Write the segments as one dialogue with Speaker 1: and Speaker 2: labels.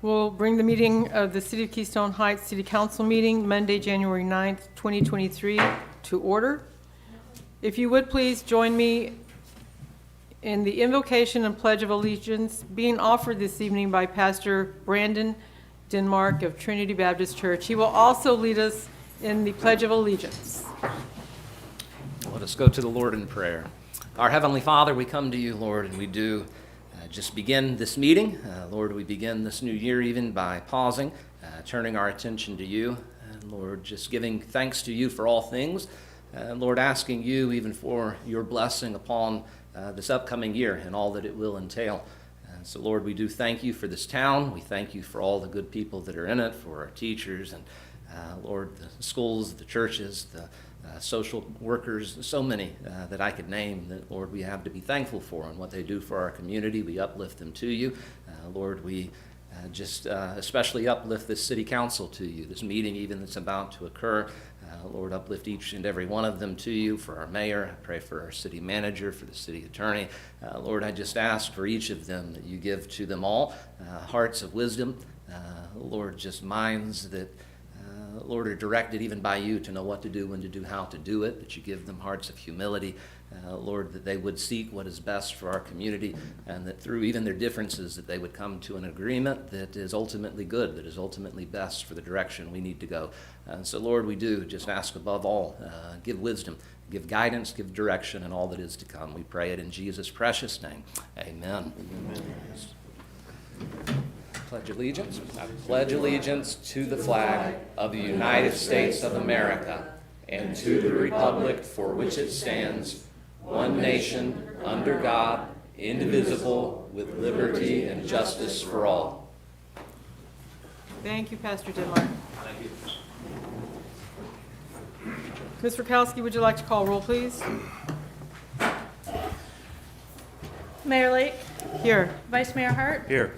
Speaker 1: We'll bring the meeting of the City of Keystone Heights City Council meeting, Monday, January 9th, 2023, to order. If you would please join me in the invocation and pledge of allegiance being offered this evening by Pastor Brandon Denmark of Trinity Baptist Church. He will also lead us in the Pledge of Allegiance.
Speaker 2: Let us go to the Lord in prayer. Our Heavenly Father, we come to you, Lord, and we do just begin this meeting. Lord, we begin this new year even by pausing, turning our attention to you, and Lord, just giving thanks to you for all things, and Lord, asking you even for your blessing upon this upcoming year and all that it will entail. And so, Lord, we do thank you for this town. We thank you for all the good people that are in it, for our teachers and, Lord, the schools, the churches, the social workers, so many that I could name that, Lord, we have to be thankful for and what they do for our community. We uplift them to you. Lord, we just especially uplift this city council to you, this meeting even that's about to occur. Lord, uplift each and every one of them to you. For our mayor, I pray for our city manager, for the city attorney. Lord, I just ask for each of them that you give to them all hearts of wisdom, Lord, just minds that Lord, are directed even by you to know what to do, when to do, how to do it, that you give them hearts of humility, Lord, that they would seek what is best for our community, and that through even their differences that they would come to an agreement that is ultimately good, that is ultimately best for the direction we need to go. And so, Lord, we do just ask above all, give wisdom, give guidance, give direction, and all that is to come. We pray it in Jesus' precious name. Amen. Amen. Pledge allegiance. I pledge allegiance to the flag of the United States of America and to the republic for which it stands, one nation, under God, indivisible, with liberty and justice for all.
Speaker 1: Thank you, Pastor Denmark.
Speaker 2: Thank you.
Speaker 1: Ms. Rakowski, would you like to call roll, please?
Speaker 3: Mayor Lake,
Speaker 1: Here.
Speaker 3: Vice Mayor Hart,
Speaker 4: Here.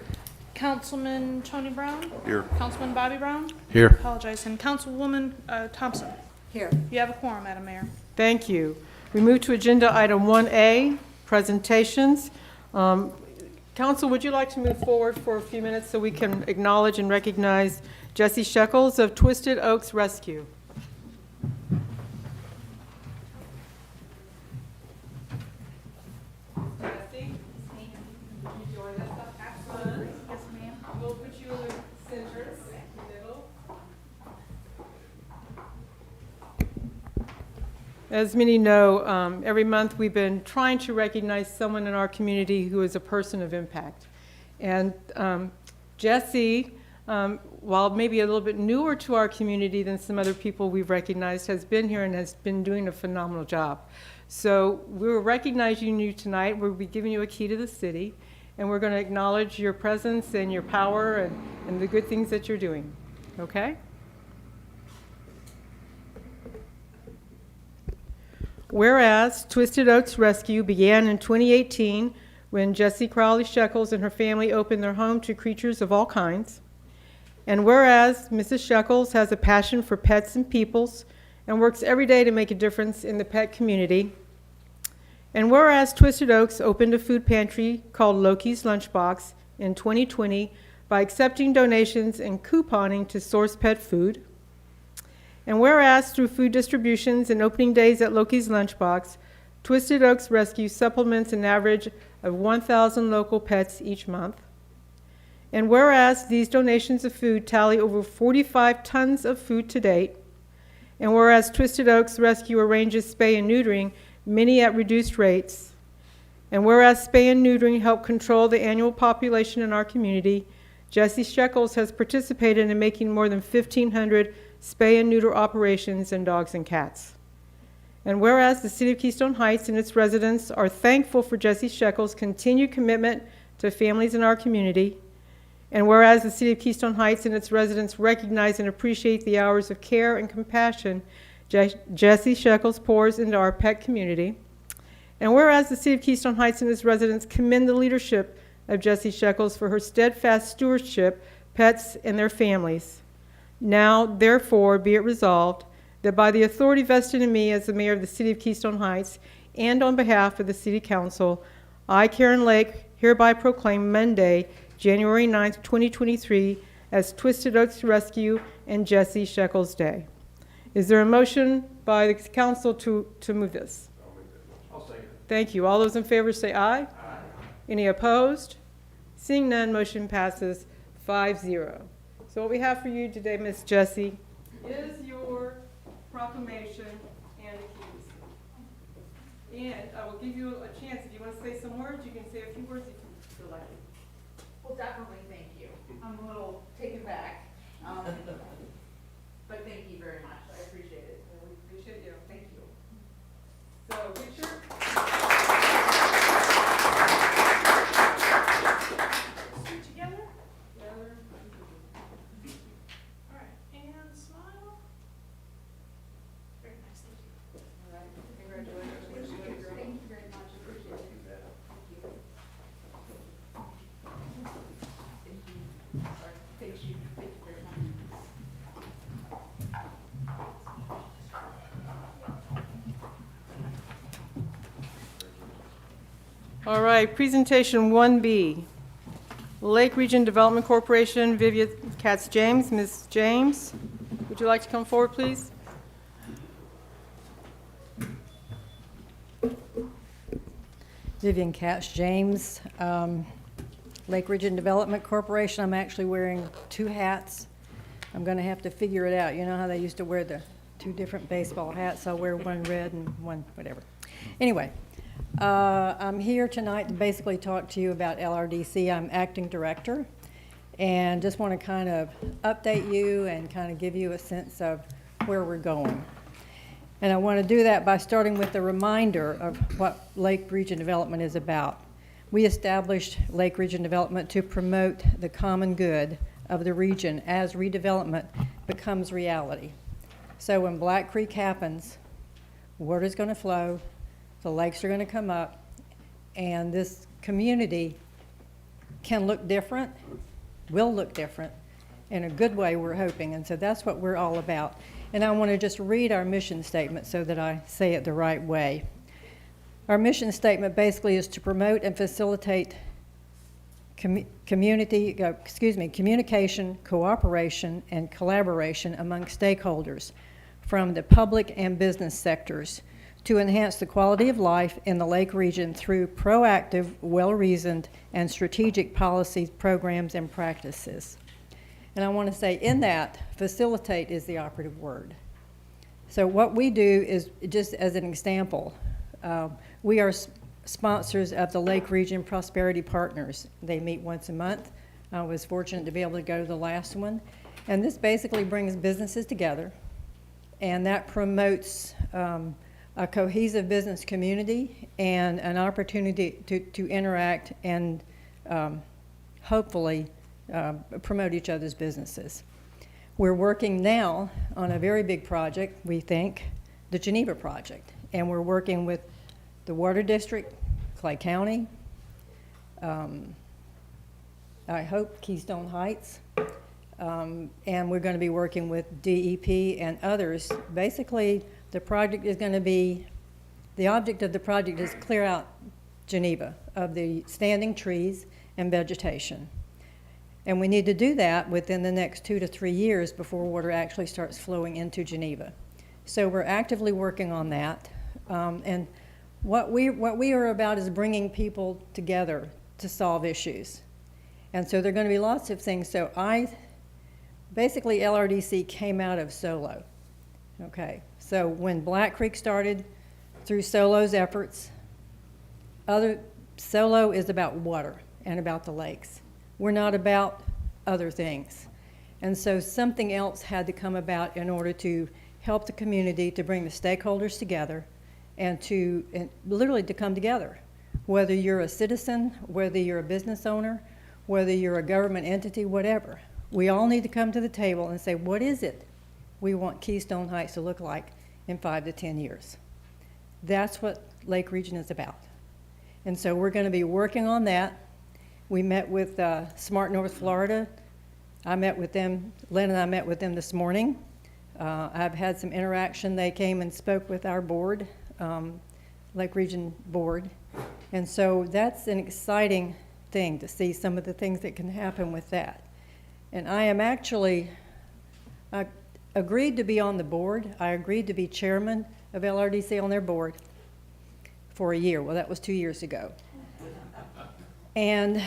Speaker 3: Councilman Tony Brown,
Speaker 4: Here.
Speaker 3: Councilman Bobby Brown,
Speaker 4: Here.
Speaker 3: apologize, and Councilwoman Thompson.
Speaker 5: Here.
Speaker 3: You have a quorum, Madam Mayor.
Speaker 1: Thank you. We move to agenda item 1A, presentations. Council, would you like to move forward for a few minutes so we can acknowledge and recognize Jesse Shekels of Twisted Oaks Rescue? Jesse, would you join us up? Absolutely.
Speaker 3: Yes, ma'am.
Speaker 1: We'll put you in the center, middle. As many know, every month we've been trying to recognize someone in our community who is a person of impact. And Jesse, while maybe a little bit newer to our community than some other people we've recognized, has been here and has been doing a phenomenal job. So we're recognizing you tonight. We'll be giving you a key to the city, and we're going to acknowledge your presence and your power and the good things that you're doing. Okay? Whereas Twisted Oaks Rescue began in 2018 when Jessie Crowley Shekels and her family opened their home to creatures of all kinds. And whereas Mrs. Shekels has a passion for pets and peoples and works every day to make a difference in the pet community. And whereas Twisted Oaks opened a food pantry called Loki's Lunchbox in 2020 by accepting donations and couponing to source pet food. And whereas through food distributions and opening days at Loki's Lunchbox, Twisted Oaks Rescue supplements an average of 1,000 local pets each month. And whereas these donations of food tally over 45 tons of food to date, and whereas Twisted Oaks Rescue arranges spay and neutering, many at reduced rates, and whereas spay and neutering help control the annual population in our community, Jesse Shekels has participated in making more than 1,500 spay and neuter operations in dogs and cats. And whereas the City of Keystone Heights and its residents are thankful for Jesse Shekels' continued commitment to families in our community, and whereas the City of Keystone Heights and its residents recognize and appreciate the hours of care and compassion Jesse Shekels pours into our pet community, and whereas the City of Keystone Heights and its residents commend the leadership of Jesse Shekels for her steadfast stewardship, pets, and their families. Now, therefore, be it resolved that by the authority vested in me as the mayor of the City of Keystone Heights and on behalf of the City Council, I, Karen Lake, hereby proclaim Monday, January 9th, 2023, as Twisted Oats Rescue and Jesse Shekels Day. Is there a motion by the council to move this?
Speaker 4: I'll second it.
Speaker 1: Thank you. All those in favor say aye.
Speaker 4: Aye.
Speaker 1: Any opposed? Seeing none, motion passes 5-0. So what we have for you today, Miss Jessie, is your proclamation and keys. And I will give you a chance, if you want to say some words, you can say a few words if you feel like it.
Speaker 5: Well, definitely, thank you. I'm a little taken back. But thank you very much. I appreciate it.
Speaker 1: We appreciate you.
Speaker 5: Thank you.
Speaker 1: So, picture.
Speaker 3: Sit together. All right, and smile. Very nice, thank you.
Speaker 5: All right. Congratulations. Thank you very much. Appreciate it. Thank you. Thank you. Sorry. Thank you. Thank you very much.
Speaker 1: All right, presentation 1B. Lake Region Development Corporation, Vivian Katz-James. Ms. James, would you like to come forward, please?
Speaker 6: Vivian Katz-James, Lake Region Development Corporation. I'm actually wearing 2 hats. I'm going to have to figure it out. You know how they used to wear the 2 different baseball hats? I'll wear one red and one whatever. Anyway, I'm here tonight to basically talk to you about LRDC. I'm acting director, and just want to kind of update you and kind of give you a sense of where we're going. And I want to do that by starting with a reminder of what Lake Region Development is about. We established Lake Region Development to promote the common good of the region as redevelopment becomes reality. So when Black Creek happens, water's going to flow, the lakes are going to come up, and this community can look different, will look different, in a good way, we're hoping. And so that's what we're all about. And I want to just read our mission statement so that I say it the right way. Our mission statement basically is to promote and facilitate communication, cooperation, and collaboration among stakeholders from the public and business sectors to enhance the quality of life in the Lake region through proactive, well-reasoned, and strategic policies, programs, and practices. And I want to say in that, facilitate is the operative word. So what we do is, just as an example, we are sponsors of the Lake Region Prosperity Partners. They meet once a month. I was fortunate to be able to go to the last one. And this basically brings businesses together, and that promotes a cohesive business community and an opportunity to interact and hopefully promote each other's businesses. We're working now on a very big project, we think, the Geneva project. And we're working with the Water District, Clay County, I hope Keystone Heights, and we're going to be working with DEP and others. Basically, the project is going to be, the object of the project is clear out Geneva of the standing trees and vegetation. And we need to do that within the next 2 to 3 years before water actually starts flowing into Geneva. So we're actively working on that. And what we are about is bringing people together to solve issues. And so there are going to be lots of things. So basically LRDC came out of Solo. Okay, so when Black Creek started, through Solo's efforts, Solo is about water and about the lakes. We're not about other things. And so something else had to come about in order to help the community, to bring the stakeholders together, and literally to come together. Whether you're a citizen, whether you're a business owner, whether you're a government entity, whatever. We all need to come to the table and say, what is it we want Keystone Heights to look like in 5 to 10 years? That's what Lake Region is about. And so we're going to be working on that. We met with Smart North Florida. I met with them, Lynn and I met with them this morning. I've had some interaction. They came and spoke with our board, Lake Region board. And so that's an exciting thing to see some of the things that can happen with that. And I am actually, I agreed to be on the board. I agreed to be chairman of LRDC on their board for a year. Well, that was 2 years ago. And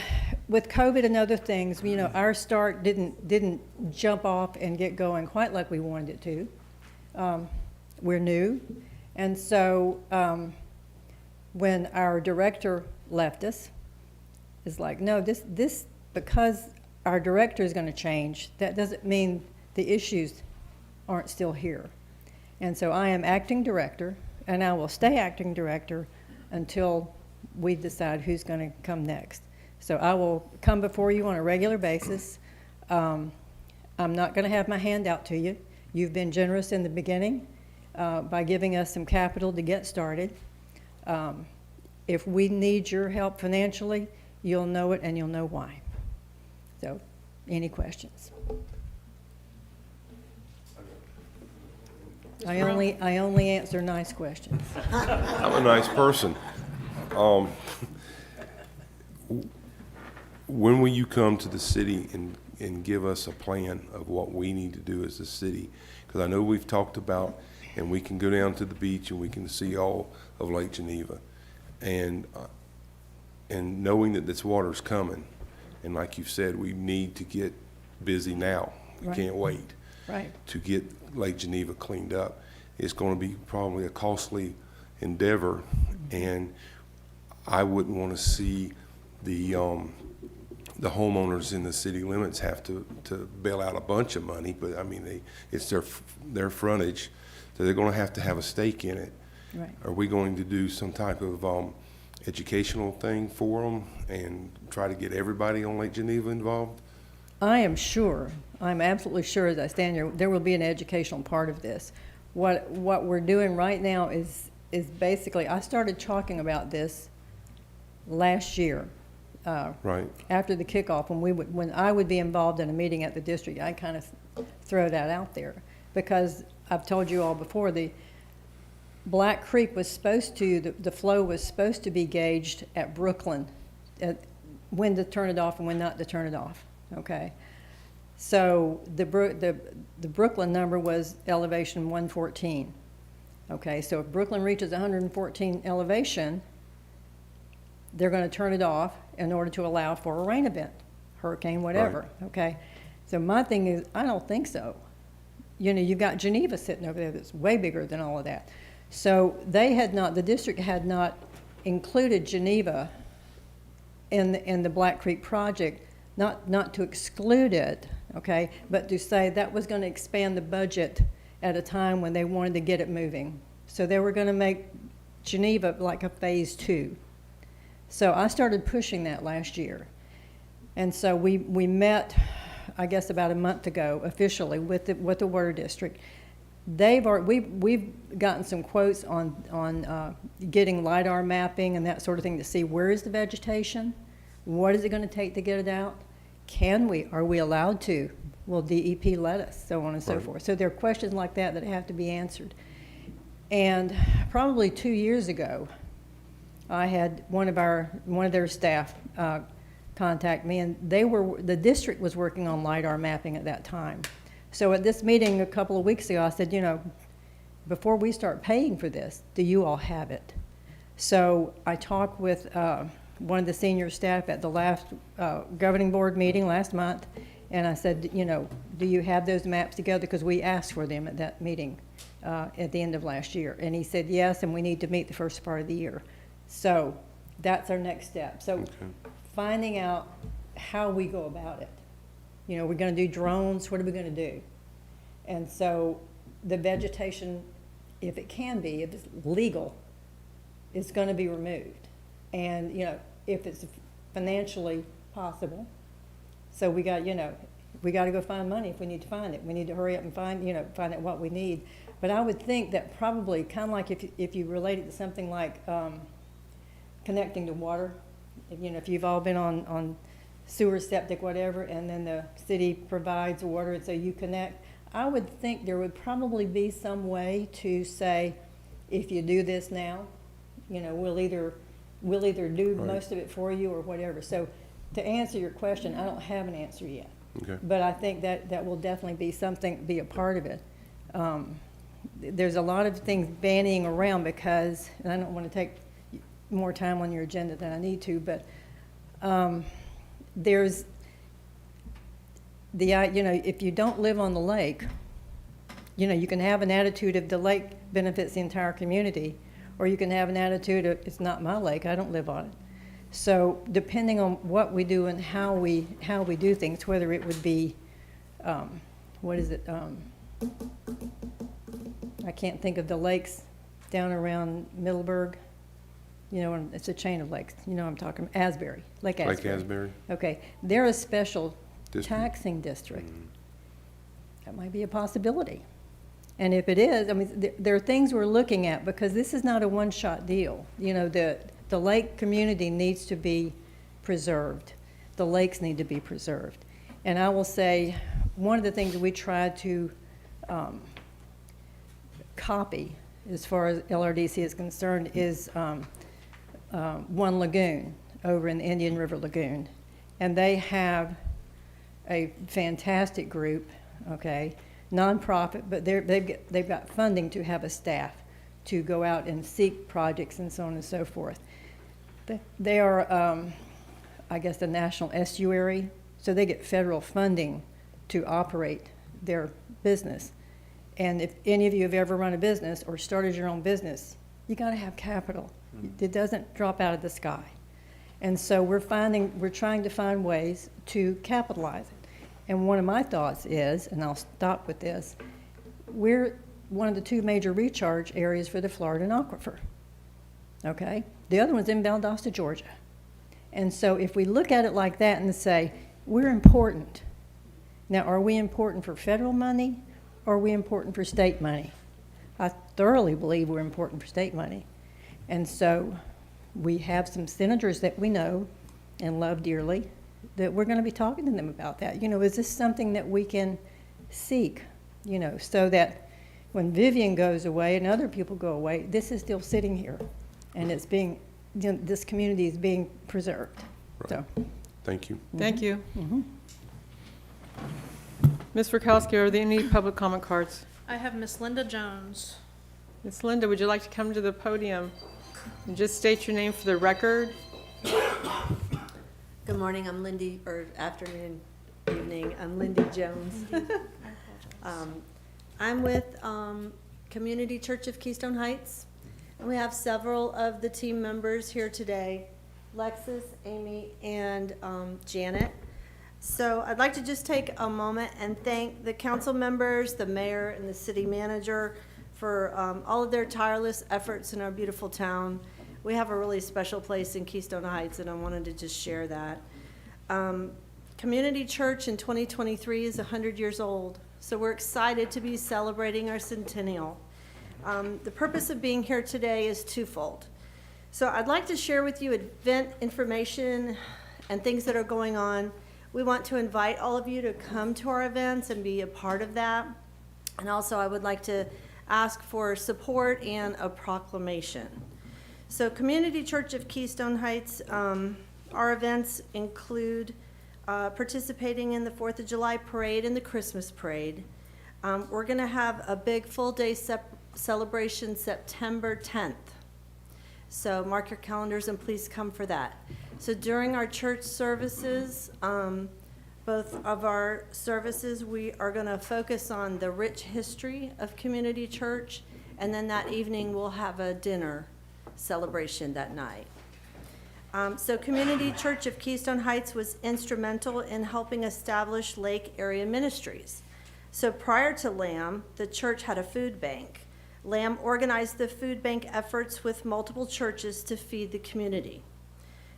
Speaker 6: with COVID and other things, you know, our start didn't jump off and get going quite like we wanted it to. We're new. And so when our director left us, it's like, no, this because our director is going to change, that doesn't mean the issues aren't still here. And so I am acting director, and I will stay acting director until we decide who's going to come next. So I will come before you on a regular basis. I'm not going to have my hand out to you. You've been generous in the beginning by giving us some capital to get started. If we need your help financially, you'll know it and you'll know why. So, any questions? I only answer nice questions.
Speaker 4: I'm a nice person. When will you come to the city and give us a plan of what we need to do as a city? Because I know we've talked about, and we can go down to the beach and we can see all of Lake Geneva. And knowing that this water's coming, and like you've said, we need to get busy now. We
Speaker 6: Right.
Speaker 4: can't wait.
Speaker 6: Right.
Speaker 4: To get Lake Geneva cleaned up. It's going to be probably a costly endeavor, and I wouldn't want to see the homeowners in the city limits have to bail out a bunch of money, but I mean, it's their frontage, so they're going to have a stake in it.
Speaker 6: Right.
Speaker 4: Are we going to do some type of educational thing for them and try to get everybody on Lake Geneva involved?
Speaker 6: I am sure, I'm absolutely sure as I stand here, there will be an educational part of this. What we're doing right now is basically, I started talking about this last year.
Speaker 4: Right.
Speaker 6: After the kickoff, when I would be involved in a meeting at the district, I kind of throw that out there. Because I've told you all before, the Black Creek was supposed to, the flow was supposed to be gauged at Brooklyn, at when to turn it off and when not to turn it off. Okay, so the Brooklyn number was elevation 114. Okay, so if Brooklyn reaches 114 elevation, they're going to turn it off in order to allow for a rain event, hurricane, whatever.
Speaker 4: Right.
Speaker 6: Okay, so my thing is, I don't think so. You know, you've got Geneva sitting over there that's way bigger than all of that. So the district had not included Geneva in the Black Creek project. Not to exclude it, okay, but to say that was going to expand the budget at a time when they wanted to get it moving. So they were going to make Geneva like a phase 2. So I started pushing that last year. And so we met, I guess about a month ago, officially with the Water District. We've gotten some quotes on getting LiDAR mapping and that sort of thing to see where is the vegetation. What is it going to take to get it out? Are we allowed to? Will DEP let us? So on and so forth. So there are questions like that that have to be answered. And probably 2 years ago, I had one of their staff contact me, and the district was working on LiDAR mapping at that time. So at this meeting a couple of weeks ago, I said, you know, before we start paying for this, do you all have it? So I talked with one of the senior staff at the last governing board meeting last month, and I said, you know, do you have those maps together? Because we asked for them at that meeting at the end of last year. And he said yes, and we need to meet the first part of the year. So that's our next step. So finding out how we go about it. You know, we're going to do drones. What are we going to do? And so the vegetation, if it can be, if it's legal, is going to be removed. And, you know, if it's financially possible. So we got to go find money if we need to find it. We need to hurry up and find out what we need. But I would think that probably kind of like if you relate it to something like connecting to water, you know, if you've all been on sewer, septic, whatever, and then the city provides water and so you connect, I would think there would probably be some way to say, if you do this now, you know, we'll either do most of it for you or whatever. So to answer your question, I don't have an answer yet.
Speaker 4: Okay.
Speaker 6: But I think that will definitely be something, be a part of it. There's a lot of things bandying around because, and I don't want to take more time on your agenda than I need to, but there's if you don't live on the lake, you can have an attitude of the lake benefits the entire community, or you can have an attitude of it's not my lake, I don't live on it. So depending on what we do and how we do things, whether it would be, what is it? I can't think of the lakes down around Middleburg. And it's a chain of lakes. I'm talking Asbury, Lake Asbury.
Speaker 4: Lake Asbury?
Speaker 6: Okay, they're a special
Speaker 4: District.
Speaker 6: taxing district. That might be a possibility. And if it is, there are things we're looking at because this is not a one-shot deal. The lake community needs to be preserved. The lakes need to be preserved. And I will say, one of the things we try to copy as far as LRDC is concerned is One Lagoon over in the Indian River Lagoon. And they have a fantastic group, okay, nonprofit, but they've got funding to have a staff to go out and seek projects and so on and so forth. They are, I guess, the national estuary, so they get federal funding to operate their business. And if any of you have ever run a business or started your own business, you got to have capital. It doesn't drop out of the sky. And so we're trying to find ways to capitalize it. And one of my thoughts is, and I'll stop with this, we're one of the two major recharge areas for the Floridan aquifer. Okay? The other one's in Valdosta, Georgia. And so if we look at it like that and say, we're important. Now, are we important for federal money or are we important for state money? I thoroughly believe we're important for state money. And so we have some senators that we know and love dearly that we're going to be talking to them about that. Is this something that we can seek, so that when Vivian goes away and other people go away, this is still sitting here and it's being, this community is being preserved.
Speaker 4: Right.
Speaker 6: So,
Speaker 4: Thank you.
Speaker 1: Thank you. Ms. Rakowski, are there any public comment cards?
Speaker 3: I have Miss Linda Jones.
Speaker 1: Ms. Linda, would you like to come to the podium and just state your name for the record?
Speaker 7: Good morning, I'm Lindy, or afternoon, evening, I'm Lindy Jones.
Speaker 3: I apologize.
Speaker 7: I'm with Community Church of Keystone Heights, and we have several of the team members here today, Lexus, Amy, and Janet. So I'd like to just take a moment and thank the council members, the mayor, and the city manager for all of their tireless efforts in our beautiful town. We have a really special place in Keystone Heights, and I wanted to just share that. Community Church in 2023 is 100 years old, so we're excited to be celebrating our centennial. The purpose of being here today is twofold. So I'd like to share with you event information and things that are going on. We want to invite all of you to come to our events and be a part of that. And also I would like to ask for support and a proclamation. So Community Church of Keystone Heights, our events include participating in the 4th of July parade and the Christmas parade. We're gonna have a big full day celebration September 10th. So mark your calendars and please come for that. So during our church services, both of our services, we are gonna focus on the rich history of Community Church, and then that evening we'll have a dinner celebration that night. So Community Church of Keystone Heights was instrumental in helping establish Lake Area Ministries. So prior to LAM, the church had a food bank. LAM organized the food bank efforts with multiple churches to feed the community.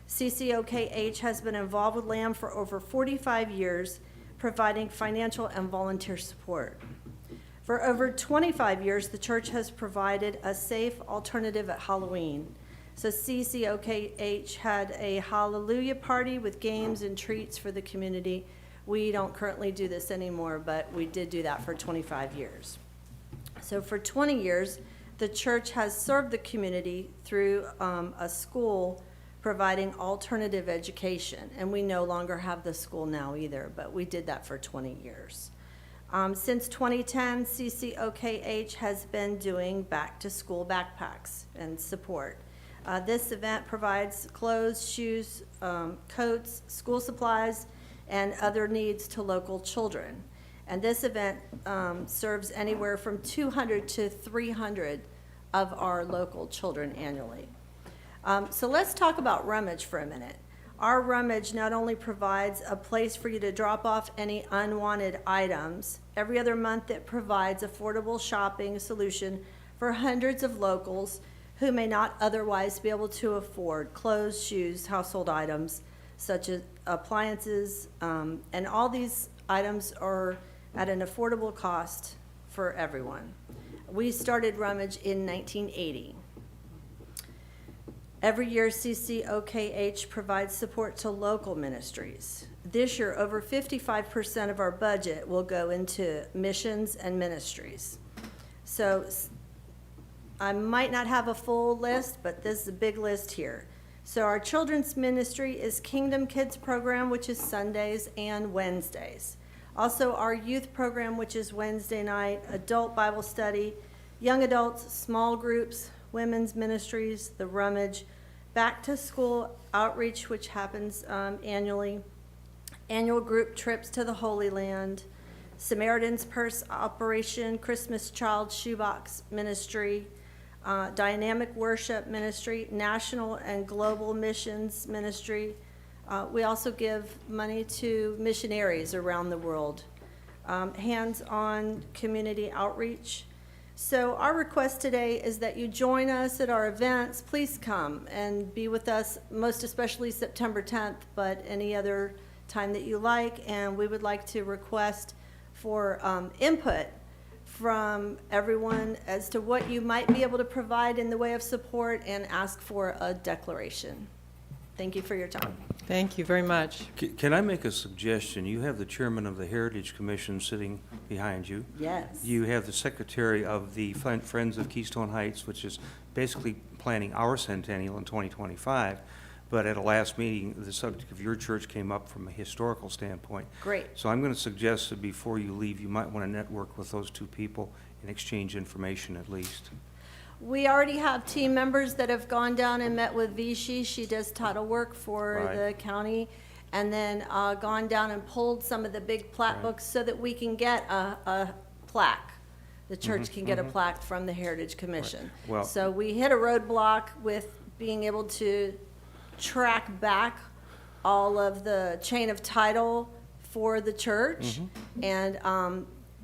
Speaker 7: CCOKH has been involved with LAM for over 45 years, providing financial and volunteer support. For over 25 years, the church has provided a safe alternative at Halloween. So CCOKH had a Hallelujah party with games and treats for the community. We don't currently do this anymore, but we did do that for 25 years. So for 20 years, the church has served the community through a school providing alternative education. And we no longer have the school now either, but we did that for 20 years. Since 2010, CCOKH has been doing back-to-school backpacks and support. This event provides clothes, shoes, coats, school supplies, and other needs to local children. And this event serves anywhere from 200 to 300 of our local children annually. So let's talk about Rummage for a minute. Our Rummage not only provides a place for you to drop off any unwanted items, every other month it provides affordable shopping solution for hundreds of locals who may not otherwise be able to afford clothes, shoes, household items, such as appliances, and all these items are at an affordable cost for everyone. We started Rummage in 1980. Every year, CCOKH provides support to local ministries. This year, over 55% of our budget will go into missions and ministries. So I might not have a full list, but this is a big list here. So our children's ministry is Kingdom Kids program, which is Sundays and Wednesdays. Also, our youth program, which is Wednesday night, adult Bible study, young adults, small groups, women's ministries, the Rummage, back to school outreach, which happens annually, annual group trips to the Holy Land, Samaritan's Purse Operation, Christmas Child Shoebox Ministry, Dynamic Worship Ministry, National and Global Missions Ministry. We also give money to missionaries around the world, hands-on community outreach. So our request today is that you join us at our events. Please come and be with us, most especially September 10th, but any other time that you like. And we would like to request for input from everyone as to what you might be able to provide in the way of support and ask for a declaration. Thank you for your time.
Speaker 1: Thank you very much.
Speaker 8: Can I make a suggestion? You have the chairman of the Heritage Commission sitting behind you.
Speaker 7: Yes.
Speaker 8: You have the secretary of the Friends of Keystone Heights, which is basically planning our centennial in 2025. But at a last meeting, the subject of your church came up from a historical standpoint.
Speaker 7: Great.
Speaker 8: So I'm going to suggest that before you leave, you might want to network with those two people and exchange information at least.
Speaker 7: We already have team members that have gone down and met with Vichy. She does title work for
Speaker 8: Right.
Speaker 7: the county, and then gone down and pulled some of the big plaque
Speaker 8: Right.
Speaker 7: books so that we can get a plaque. The church can get a plaque from the Heritage Commission.
Speaker 8: Well-
Speaker 7: So we hit a roadblock with being able to track back all of the chain of title for the church, and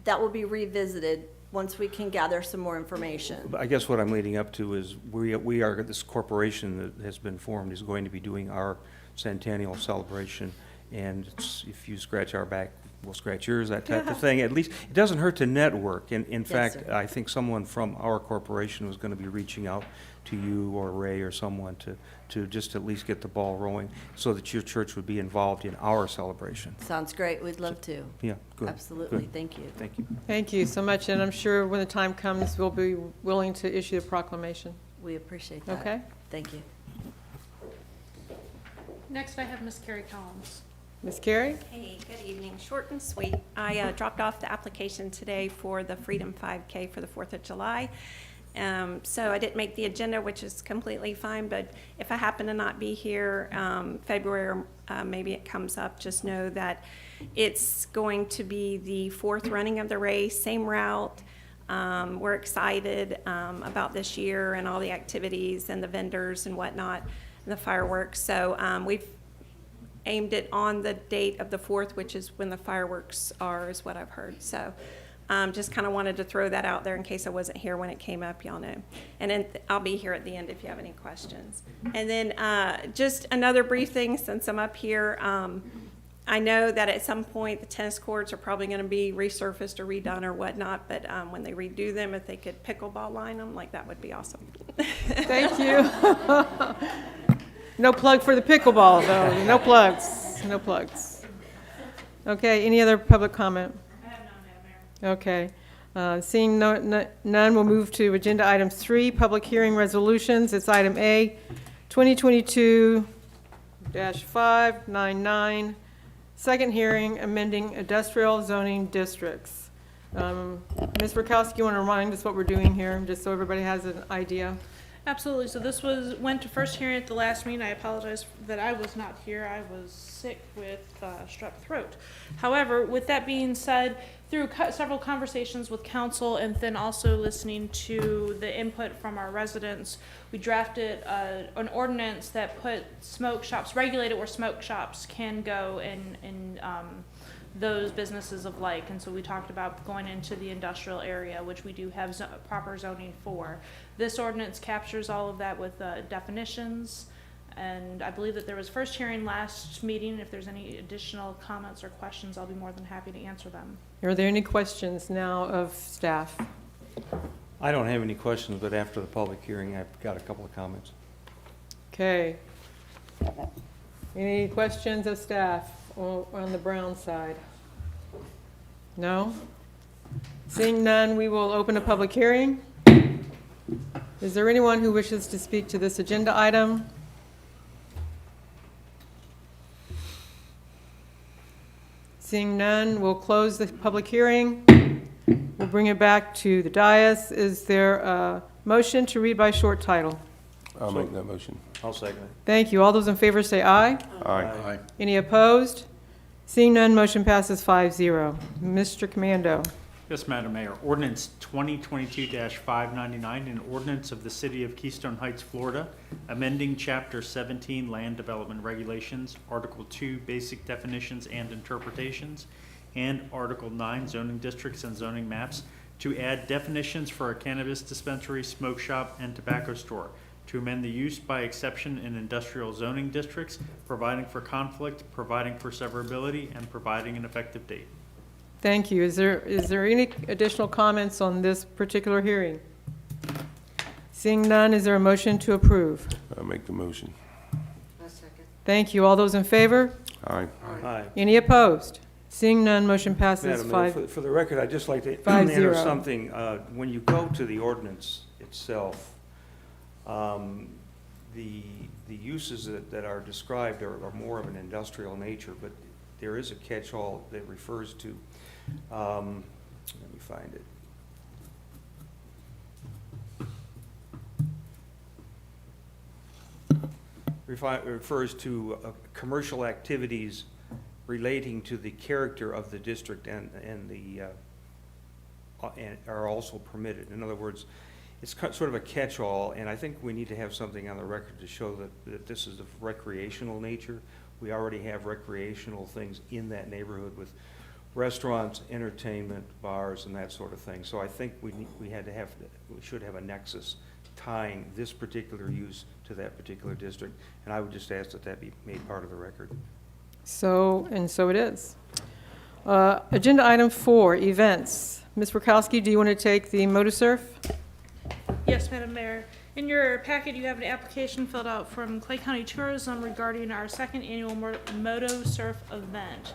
Speaker 7: that will be revisited once we can gather some more information.
Speaker 8: But I guess what I'm leading up to is we are, this corporation that has been formed is going to be doing our centennial celebration. And if you scratch our back, we'll scratch yours, that type of thing. At least, it doesn't hurt to network. And in fact,
Speaker 7: sir.
Speaker 8: I think someone from our corporation was going to be reaching out to you or Ray or someone to just at least get the ball rolling so that your church would be involved in our celebration.
Speaker 7: Sounds great. We'd love to.
Speaker 8: Yeah, good.
Speaker 7: Absolutely.
Speaker 8: Good.
Speaker 7: Thank you.
Speaker 8: Thank you.
Speaker 1: Thank you so much, and I'm sure when the time comes, we'll be willing to issue a proclamation.
Speaker 7: We appreciate that.
Speaker 1: Okay?
Speaker 7: Thank you.
Speaker 3: Next, I have Miss Carrie Collins.
Speaker 1: Ms. Carey?
Speaker 9: Hey, good evening. Short and sweet. I dropped off the application today for the Freedom 5K for the 4th of July. So I didn't make the agenda, which is completely fine, but if I happen to not be here February, or maybe it comes up, just know that it's going to be the 4th running of the race, same route. We're excited about this year and all the activities and the vendors and whatnot, and the fireworks. So we've aimed it on the date of the 4th, which is when the fireworks are, is what I've heard. So just kind of wanted to throw that out there in case I wasn't here when it came up, y'all know. And then I'll be here at the end if you have any questions. And then just another brief thing since I'm up here. I know that at some point the tennis courts are probably going to be resurfaced or redone or whatnot, but when they redo them, if they could pickleball line them, like that would be awesome.
Speaker 1: Thank you. No plug for the pickleball, though. No plugs. No plugs. Okay, any other public comment?
Speaker 3: I have none, Madam Mayor.
Speaker 1: Okay. Seeing none, we'll move to agenda items 3, public hearing resolutions. It's item A, 2022-599, second hearing, amending industrial zoning districts. Ms. Rakowski, you want to remind us what we're doing here, just so everybody has an idea?
Speaker 3: Absolutely. So this went to first hearing at the last meeting. I apologize that I was not here. I was sick with strep throat. However, with that being said, through several conversations with council and then also listening to the input from our residents, we drafted an ordinance that put smoke shops, regulated where smoke shops can go in those businesses of like. And so we talked about going into the industrial area, which we do have proper zoning for. This ordinance captures all of that with definitions. And I believe that there was first hearing last meeting. If there's any additional comments or questions, I'll be more than happy to answer them.
Speaker 1: Are there any questions now of staff?
Speaker 8: I don't have any questions, but after the public hearing, I've got a couple of comments.
Speaker 1: Okay. Any questions of staff on the Brown side? No? Seeing none, we will open a public hearing. Is there anyone who wishes to speak to this agenda item? Seeing none, we'll close the public hearing. We'll bring it back to the dais. Is there a motion to read by short title?
Speaker 4: I'll make that motion.
Speaker 8: I'll second it.
Speaker 1: Thank you. All those in favor say aye.
Speaker 4: Aye.
Speaker 1: Any opposed? Seeing none, motion passes 5-0. Mr. Commando.
Speaker 10: Yes, Madam Mayor. Ordinance 2022-599, an ordinance of the City of Keystone Heights, Florida, amending Chapter 17 Land Development Regulations, Article 2 Basic Definitions and Interpretations, and Article 9 Zoning Districts and Zoning Maps to add definitions for a cannabis dispensary, smoke shop, and tobacco store, to amend the use by exception in industrial zoning districts, providing for conflict, providing for severability, and providing an effective date.
Speaker 1: Thank you. Is there any additional comments on this particular hearing? Seeing none, is there a motion to approve?
Speaker 4: I'll make the motion.
Speaker 1: Thank you. All those in favor?
Speaker 4: Aye.
Speaker 8: Aye.
Speaker 1: Any opposed? Seeing none, motion passes
Speaker 8: Madam Mayor,
Speaker 1: 5.
Speaker 8: for the record, I'd just like to
Speaker 1: 5-0.
Speaker 8: enter something. When you go to the ordinance itself, the uses that are described are more of an industrial nature, but there is a catch-all that refers to, let me find it. Refers to commercial activities relating to the character of the district and are also permitted. In other words, it's sort of a catch-all, and I think we need to have something on the record to show that this is of recreational nature. We already have recreational things in that neighborhood with restaurants, entertainment, bars, and that sort of thing. So I think we should have a nexus tying this particular use to that particular district, and I would just ask that that be made part of the record.
Speaker 1: So it is. Agenda item 4, events. Ms. Rakowski, do you want to take the MotoSurf?
Speaker 3: Yes, Madam Mayor. In your packet, you have an application filled out from Clay County Tourism regarding our second annual MotoSurf event.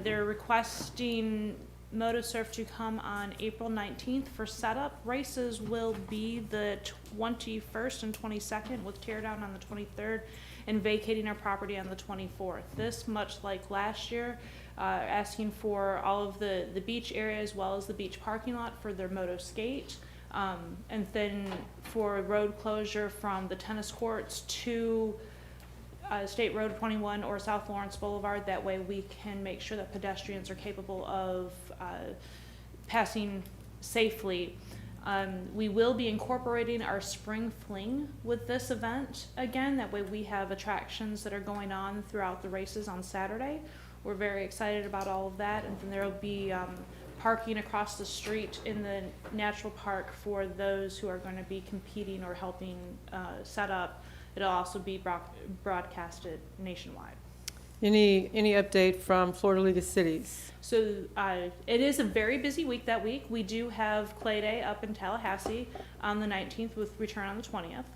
Speaker 3: They're requesting MotoSurf to come on April 19th for setup. Races will be the 21st and 22nd, with teardown on the 23rd and vacating our property on the 24th. This, much like last year, asking for all of the beach area as well as the beach parking lot for their moto skate. And then for road closure from the tennis courts to State Road 21 or South Lawrence Boulevard. That way we can make sure that pedestrians are capable of passing safely. We will be incorporating our spring fling with this event again. That way we have attractions that are going on throughout the races on Saturday. We're very excited about all of that. And then there will be parking across the street in the natural park for those who are going to be competing or helping set up. It'll also be broadcasted nationwide.
Speaker 1: Any update from Florida League of Cities?
Speaker 3: So it is a very busy week that week. We do have Clay Day up in Tallahassee on the 19th with return on the 20th.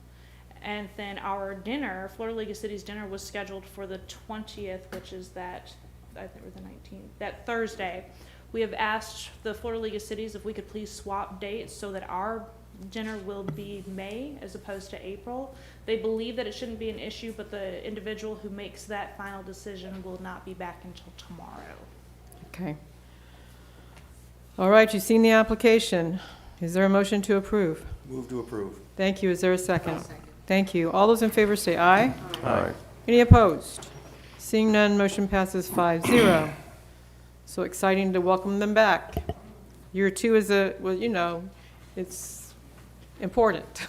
Speaker 3: And then our dinner, Florida League of Cities dinner, was scheduled for the 20th, which is that, I think, or the 19th, that Thursday. We have asked the Florida League of Cities if we could please swap dates so that our dinner will be May as opposed to April. They believe that it shouldn't be an issue, but the individual who makes that final decision will not be back until tomorrow.
Speaker 1: Okay. All right, you've seen the application. Is there a motion to approve?
Speaker 8: Move to approve.
Speaker 1: Thank you. Is there a second? Thank you. All those in favor say aye.
Speaker 4: Aye.
Speaker 1: Any opposed? Seeing none, motion passes 5-0. So exciting to welcome them back. Year 2 is it's important.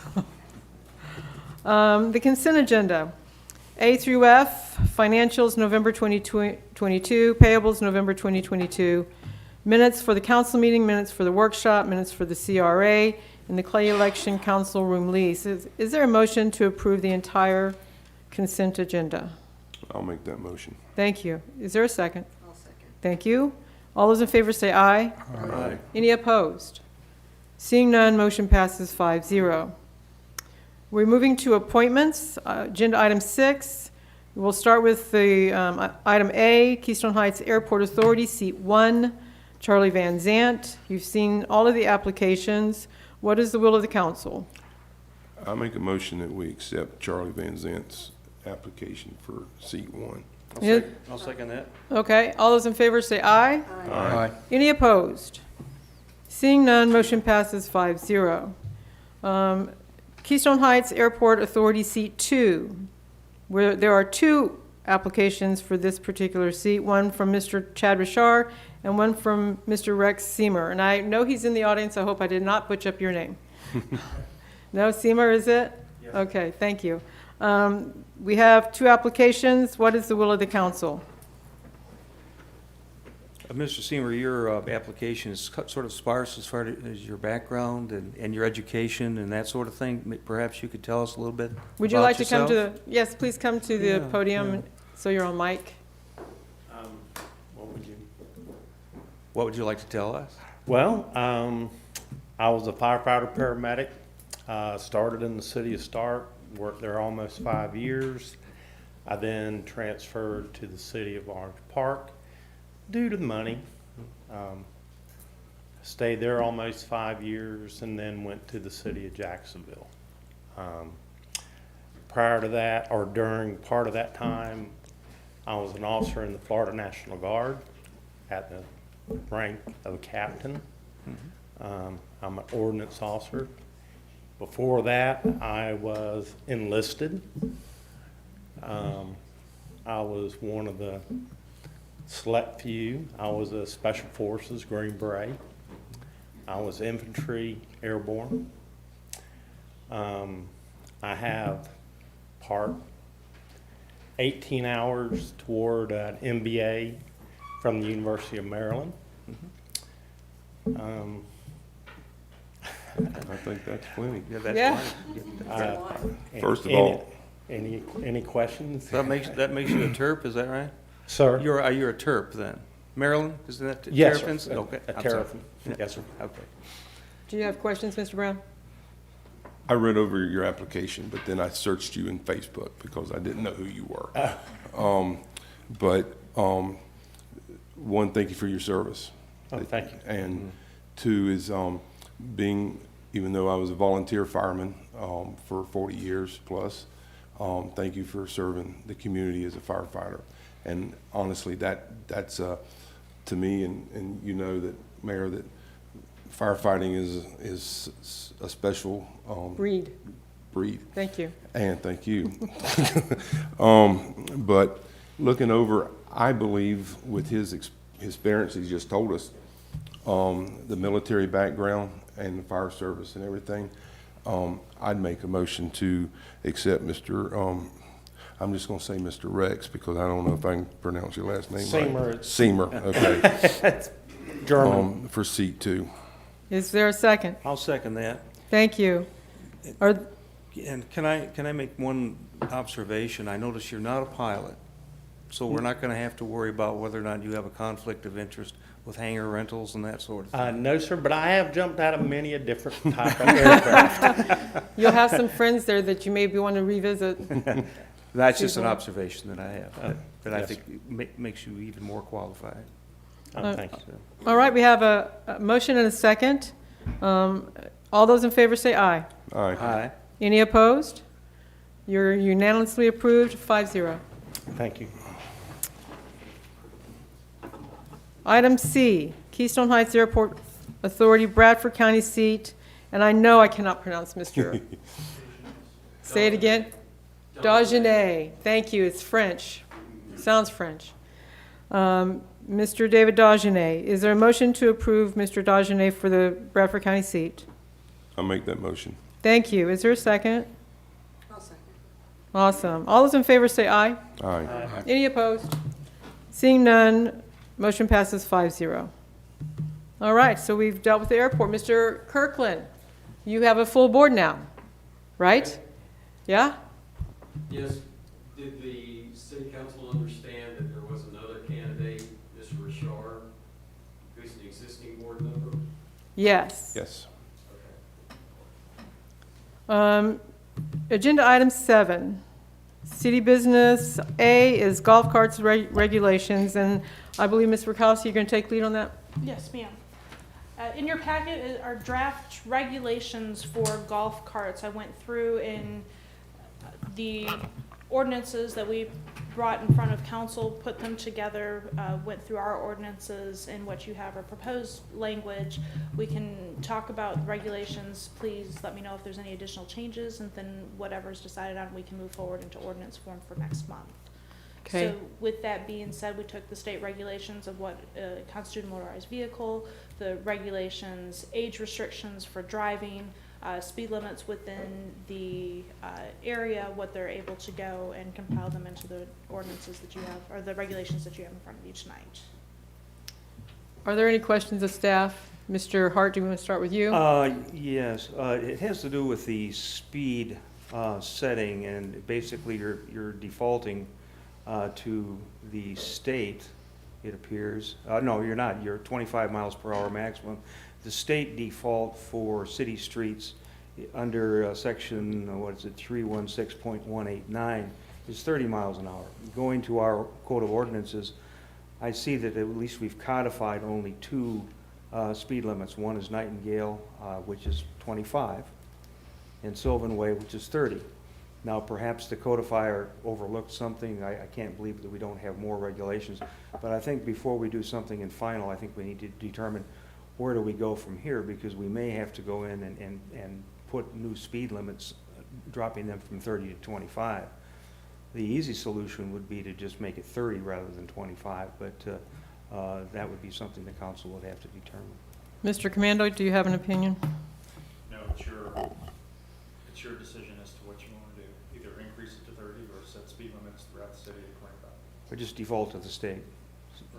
Speaker 1: The consent agenda. A through F, financials November 2022, payables November 2022, minutes for the council meeting, minutes for the workshop, minutes for the CRA, and the Clay Election Council Room lease. Is there a motion to approve the entire consent agenda?
Speaker 4: I'll make that motion.
Speaker 1: Thank you. Is there a second? I'll second. Thank you. All those in favor say aye.
Speaker 4: Aye.
Speaker 1: Any opposed? Seeing none, motion passes 5-0. We're moving to appointments. Agenda item 6. We'll start with the item A, Keystone Heights Airport Authority, seat 1, Charlie Van Zant. You've seen all of the applications. What is the will of the council?
Speaker 4: I make a motion that we accept Charlie Van Zant's application for seat 1.
Speaker 8: I'll second that.
Speaker 1: Okay, all those in favor say aye.
Speaker 4: Aye.
Speaker 1: Any opposed? Seeing none, motion passes 5-0. Keystone Heights Airport Authority, seat 2, where there are 2 applications for this particular seat, one from Mr. Chad Rashar and one from Mr. Rex Seamer. And I know he's in the audience. I hope I did not butcher up your name. No, Seamer, is it? Yes. Okay, thank you. We have 2 applications. What is the will of the council?
Speaker 8: Mr. Seymour, your application is sort of sparse as far as your background and your education and that sort of thing. Perhaps you could tell us a little bit
Speaker 1: Would you
Speaker 8: about
Speaker 1: like to come to
Speaker 8: yourself?
Speaker 1: the, yes, please come to the
Speaker 8: Yeah,
Speaker 1: podium
Speaker 8: yeah.
Speaker 1: so you're on mic.
Speaker 8: What would you like to tell us?
Speaker 11: Well, I was a firefighter paramedic. Started in the city of Stark, worked there almost 5 years. I then transferred to the city of Orange Park due to the money. Stayed there almost 5 years and then went to the city of Jacksonville. Prior to that, or during part of that time, I was an officer in the Florida National Guard at the rank of a captain. I'm an ordnance officer. Before that, I was enlisted. I was one of the select few. I was a Special Forces Green Beret. I was infantry airborne. I have part 18 hours toward an MBA from the University of Maryland.
Speaker 4: I think that's plenty.
Speaker 8: Yeah, that's
Speaker 1: Yeah.
Speaker 8: fine.
Speaker 4: First of all,
Speaker 11: Any questions?
Speaker 8: That makes you a Terp, is that right?
Speaker 11: Sir?
Speaker 8: You're a Terp then? Maryland, isn't that
Speaker 11: Yes, sir.
Speaker 8: Terrapins? Okay.
Speaker 11: A
Speaker 8: I'm sorry.
Speaker 11: Terrapin. Yes, sir.
Speaker 8: Okay.
Speaker 1: Do you have questions, Mr. Brown?
Speaker 4: I read over your application, but then I searched you in Facebook because I didn't know who you were. One, thank you for your service.
Speaker 11: Oh, thank you.
Speaker 4: And 2 is even though I was a volunteer fireman for 40 years plus, thank you for serving the community as a firefighter. And honestly, that's to me, and you know that, Mayor, that firefighting is a special
Speaker 1: Reed,
Speaker 4: breed.
Speaker 1: thank you.
Speaker 4: And thank you. But looking over, I believe with his experience he's just told us, the military background and the fire service and everything, I'd make a motion to accept Mr. I'm just going to say Mr. Rex because I don't know if I can pronounce your last name right.
Speaker 11: Seamer.
Speaker 4: Seamer, okay.
Speaker 11: German.
Speaker 4: For seat 2.
Speaker 1: Is there a second?
Speaker 8: I'll second that.
Speaker 1: Thank you. Are,
Speaker 8: And can I make one observation? I notice you're not a pilot, so we're not going to have to worry about whether or not you have a conflict of interest with hangar rentals and that sort of thing.
Speaker 11: No, sir, but I have jumped out of many a different type of aircraft.
Speaker 1: you'll have some friends there that you maybe want to revisit.
Speaker 8: That's just an observation that I have, that I
Speaker 11: yes,
Speaker 8: think makes you even more qualified.
Speaker 11: Thank you.
Speaker 8: So,
Speaker 1: All right, we have a motion and a second. All those in favor say aye.
Speaker 4: Aye.
Speaker 8: Aye.
Speaker 1: Any opposed? You're unanimously approved, 5-0.
Speaker 11: Thank you.
Speaker 1: Item C, Keystone Heights Airport Authority, Bradford County seat, and I know I cannot pronounce Mr. Say it again. Dagenet. Thank you, it's French. Sounds French. Mr. David Dagenet. Is there a motion to approve Mr. Dagenet for the Bradford County seat?
Speaker 4: I'll make that motion.
Speaker 1: Thank you. Is there a second?
Speaker 5: I'll second.
Speaker 1: Awesome. All those in favor say aye.
Speaker 4: Aye.
Speaker 1: Any opposed? Seeing none, motion passes 5-0. All right, so we've dealt with the airport. Mr. Kirkland, you have a full board now, right? Yeah?
Speaker 12: Yes, did the city council understand that there was another candidate, Mr. Richard, who's an existing board member?
Speaker 1: Yes.
Speaker 4: Yes.
Speaker 1: Agenda item 7, city business. A is golf carts regulations, and I believe Ms. Rakowski, you're going to take lead on that?
Speaker 3: Yes, ma'am. In your packet are draft regulations for golf carts. I went through in the ordinances that we brought in front of council, put them together, went through our ordinances and what you have are proposed language. We can talk about regulations. Please let me know if there's any additional changes, and then whatever's decided on, we can move forward into ordinance form for next month.
Speaker 1: Okay.
Speaker 3: So with that being said, we took the state regulations of what constitutes a motorized vehicle, the regulations, age restrictions for driving, speed limits within the area, what they're able to go, and compile them into the ordinances that you have, or the regulations that you have in front of you tonight.
Speaker 1: Are there any questions of staff? Mr. Hart, do we want to start with you?
Speaker 8: Yes, it has to do with the speed setting, and basically you're defaulting to the state, it appears. No, you're not. You're 25 miles per hour maximum. The state default for city streets under section, 316.189 is 30 miles an hour. Going to our code of ordinances, I see that at least we've codified only 2 speed limits. One is Nightingale, which is 25, and Sylvan Way, which is 30. Now, perhaps the codifier overlooked something. I can't believe that we don't have more regulations. But I think before we do something in final, I think we need to determine where do we go from here, because we may have to go in and put new speed limits, dropping them from 30 to 25. The easy solution would be to just make it 30 rather than 25, but that would be something the council would have to determine.
Speaker 1: Mr. Commando, do you have an opinion?
Speaker 10: No, it's your decision as to what you want to do. Either increase it to 30 or set speed limits throughout the city to 25.
Speaker 8: Or just default to the state,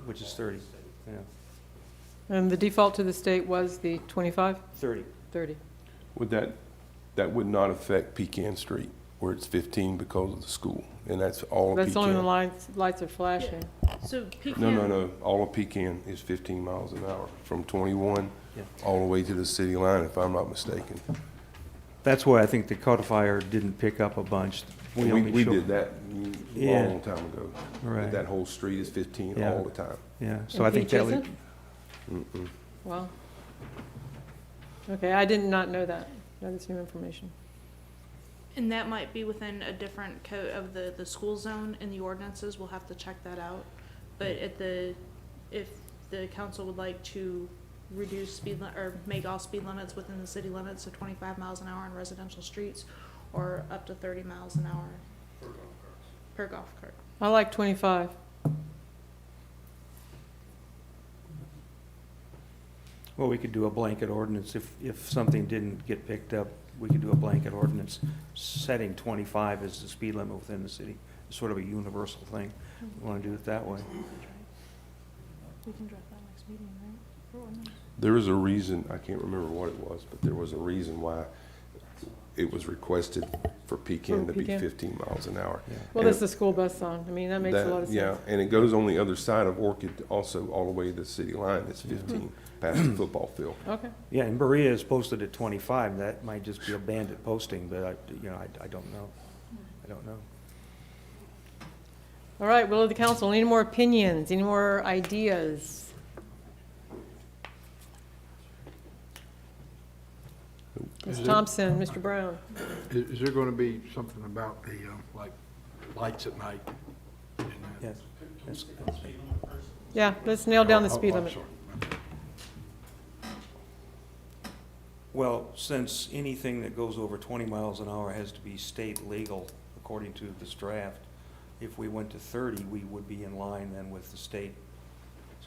Speaker 8: which is 30. Yeah,
Speaker 1: And the default to the state was the 25?
Speaker 8: 30.
Speaker 1: 30.
Speaker 4: Would that would not affect Pecan Street, where it's 15 because of the school, and that's all of
Speaker 1: That's only when the
Speaker 4: Pecan.
Speaker 1: lights are flashing.
Speaker 3: So
Speaker 4: No. All of Pecan is 15 miles an hour, from 21
Speaker 8: Yeah.
Speaker 4: all the way to the city line, if I'm not mistaken.
Speaker 8: That's why I think the codifier didn't pick up a bunch.
Speaker 4: We
Speaker 8: only show-
Speaker 4: did that a
Speaker 8: Yeah.
Speaker 4: long time ago.
Speaker 8: Right.
Speaker 4: That whole street is 15
Speaker 8: Yeah.
Speaker 4: all the time.
Speaker 8: Yeah, so
Speaker 1: And
Speaker 8: I think
Speaker 1: Peach
Speaker 8: that would,
Speaker 1: isn't? Wow. Okay, I did not know that. That's new information.
Speaker 3: And that might be within a different code of the school zone in the ordinances. We'll have to check that out. But if the council would like to reduce or make all speed limits within the city limits of 25 miles an hour on residential streets, or up to 30 miles an hour per golf cart.
Speaker 1: I like 25.
Speaker 8: well, we could do a blanket ordinance. If something didn't get picked up, we could do a blanket ordinance setting 25 as the speed limit within the city. It's sort of a universal thing. We want to do it that way.
Speaker 3: We can draft that next meeting, right? For ordinance.
Speaker 4: There is a reason, I can't remember what it was, but there was a reason why it was requested for Pecan to be
Speaker 1: Pecan.
Speaker 4: 15 miles an hour.
Speaker 8: Yeah.
Speaker 1: Well,
Speaker 4: And
Speaker 1: that's the school bus zone. I mean, that makes a lot of sense.
Speaker 4: Yeah, and it goes on the other side of Orchid also, all the way to the city line. It's 15 past the football field.
Speaker 1: Okay.
Speaker 8: Yeah, and Berea is posted at 25. That might just be a bandit posting, but I don't know. I don't know.
Speaker 1: All right, will of the council, any more opinions, any more ideas? Ms.
Speaker 13: Is it-
Speaker 1: Thompson, Mr. Brown.
Speaker 13: Is there going to be something about the, like, lights at night?
Speaker 8: Yes. That's-
Speaker 1: Yeah, let's nail down the
Speaker 13: Oh,
Speaker 1: speed
Speaker 13: I'm
Speaker 1: limit.
Speaker 13: sorry.
Speaker 8: Well, since anything that goes over 20 miles an hour has to be state legal, according to this draft, if we went to 30, we would be in line then with the state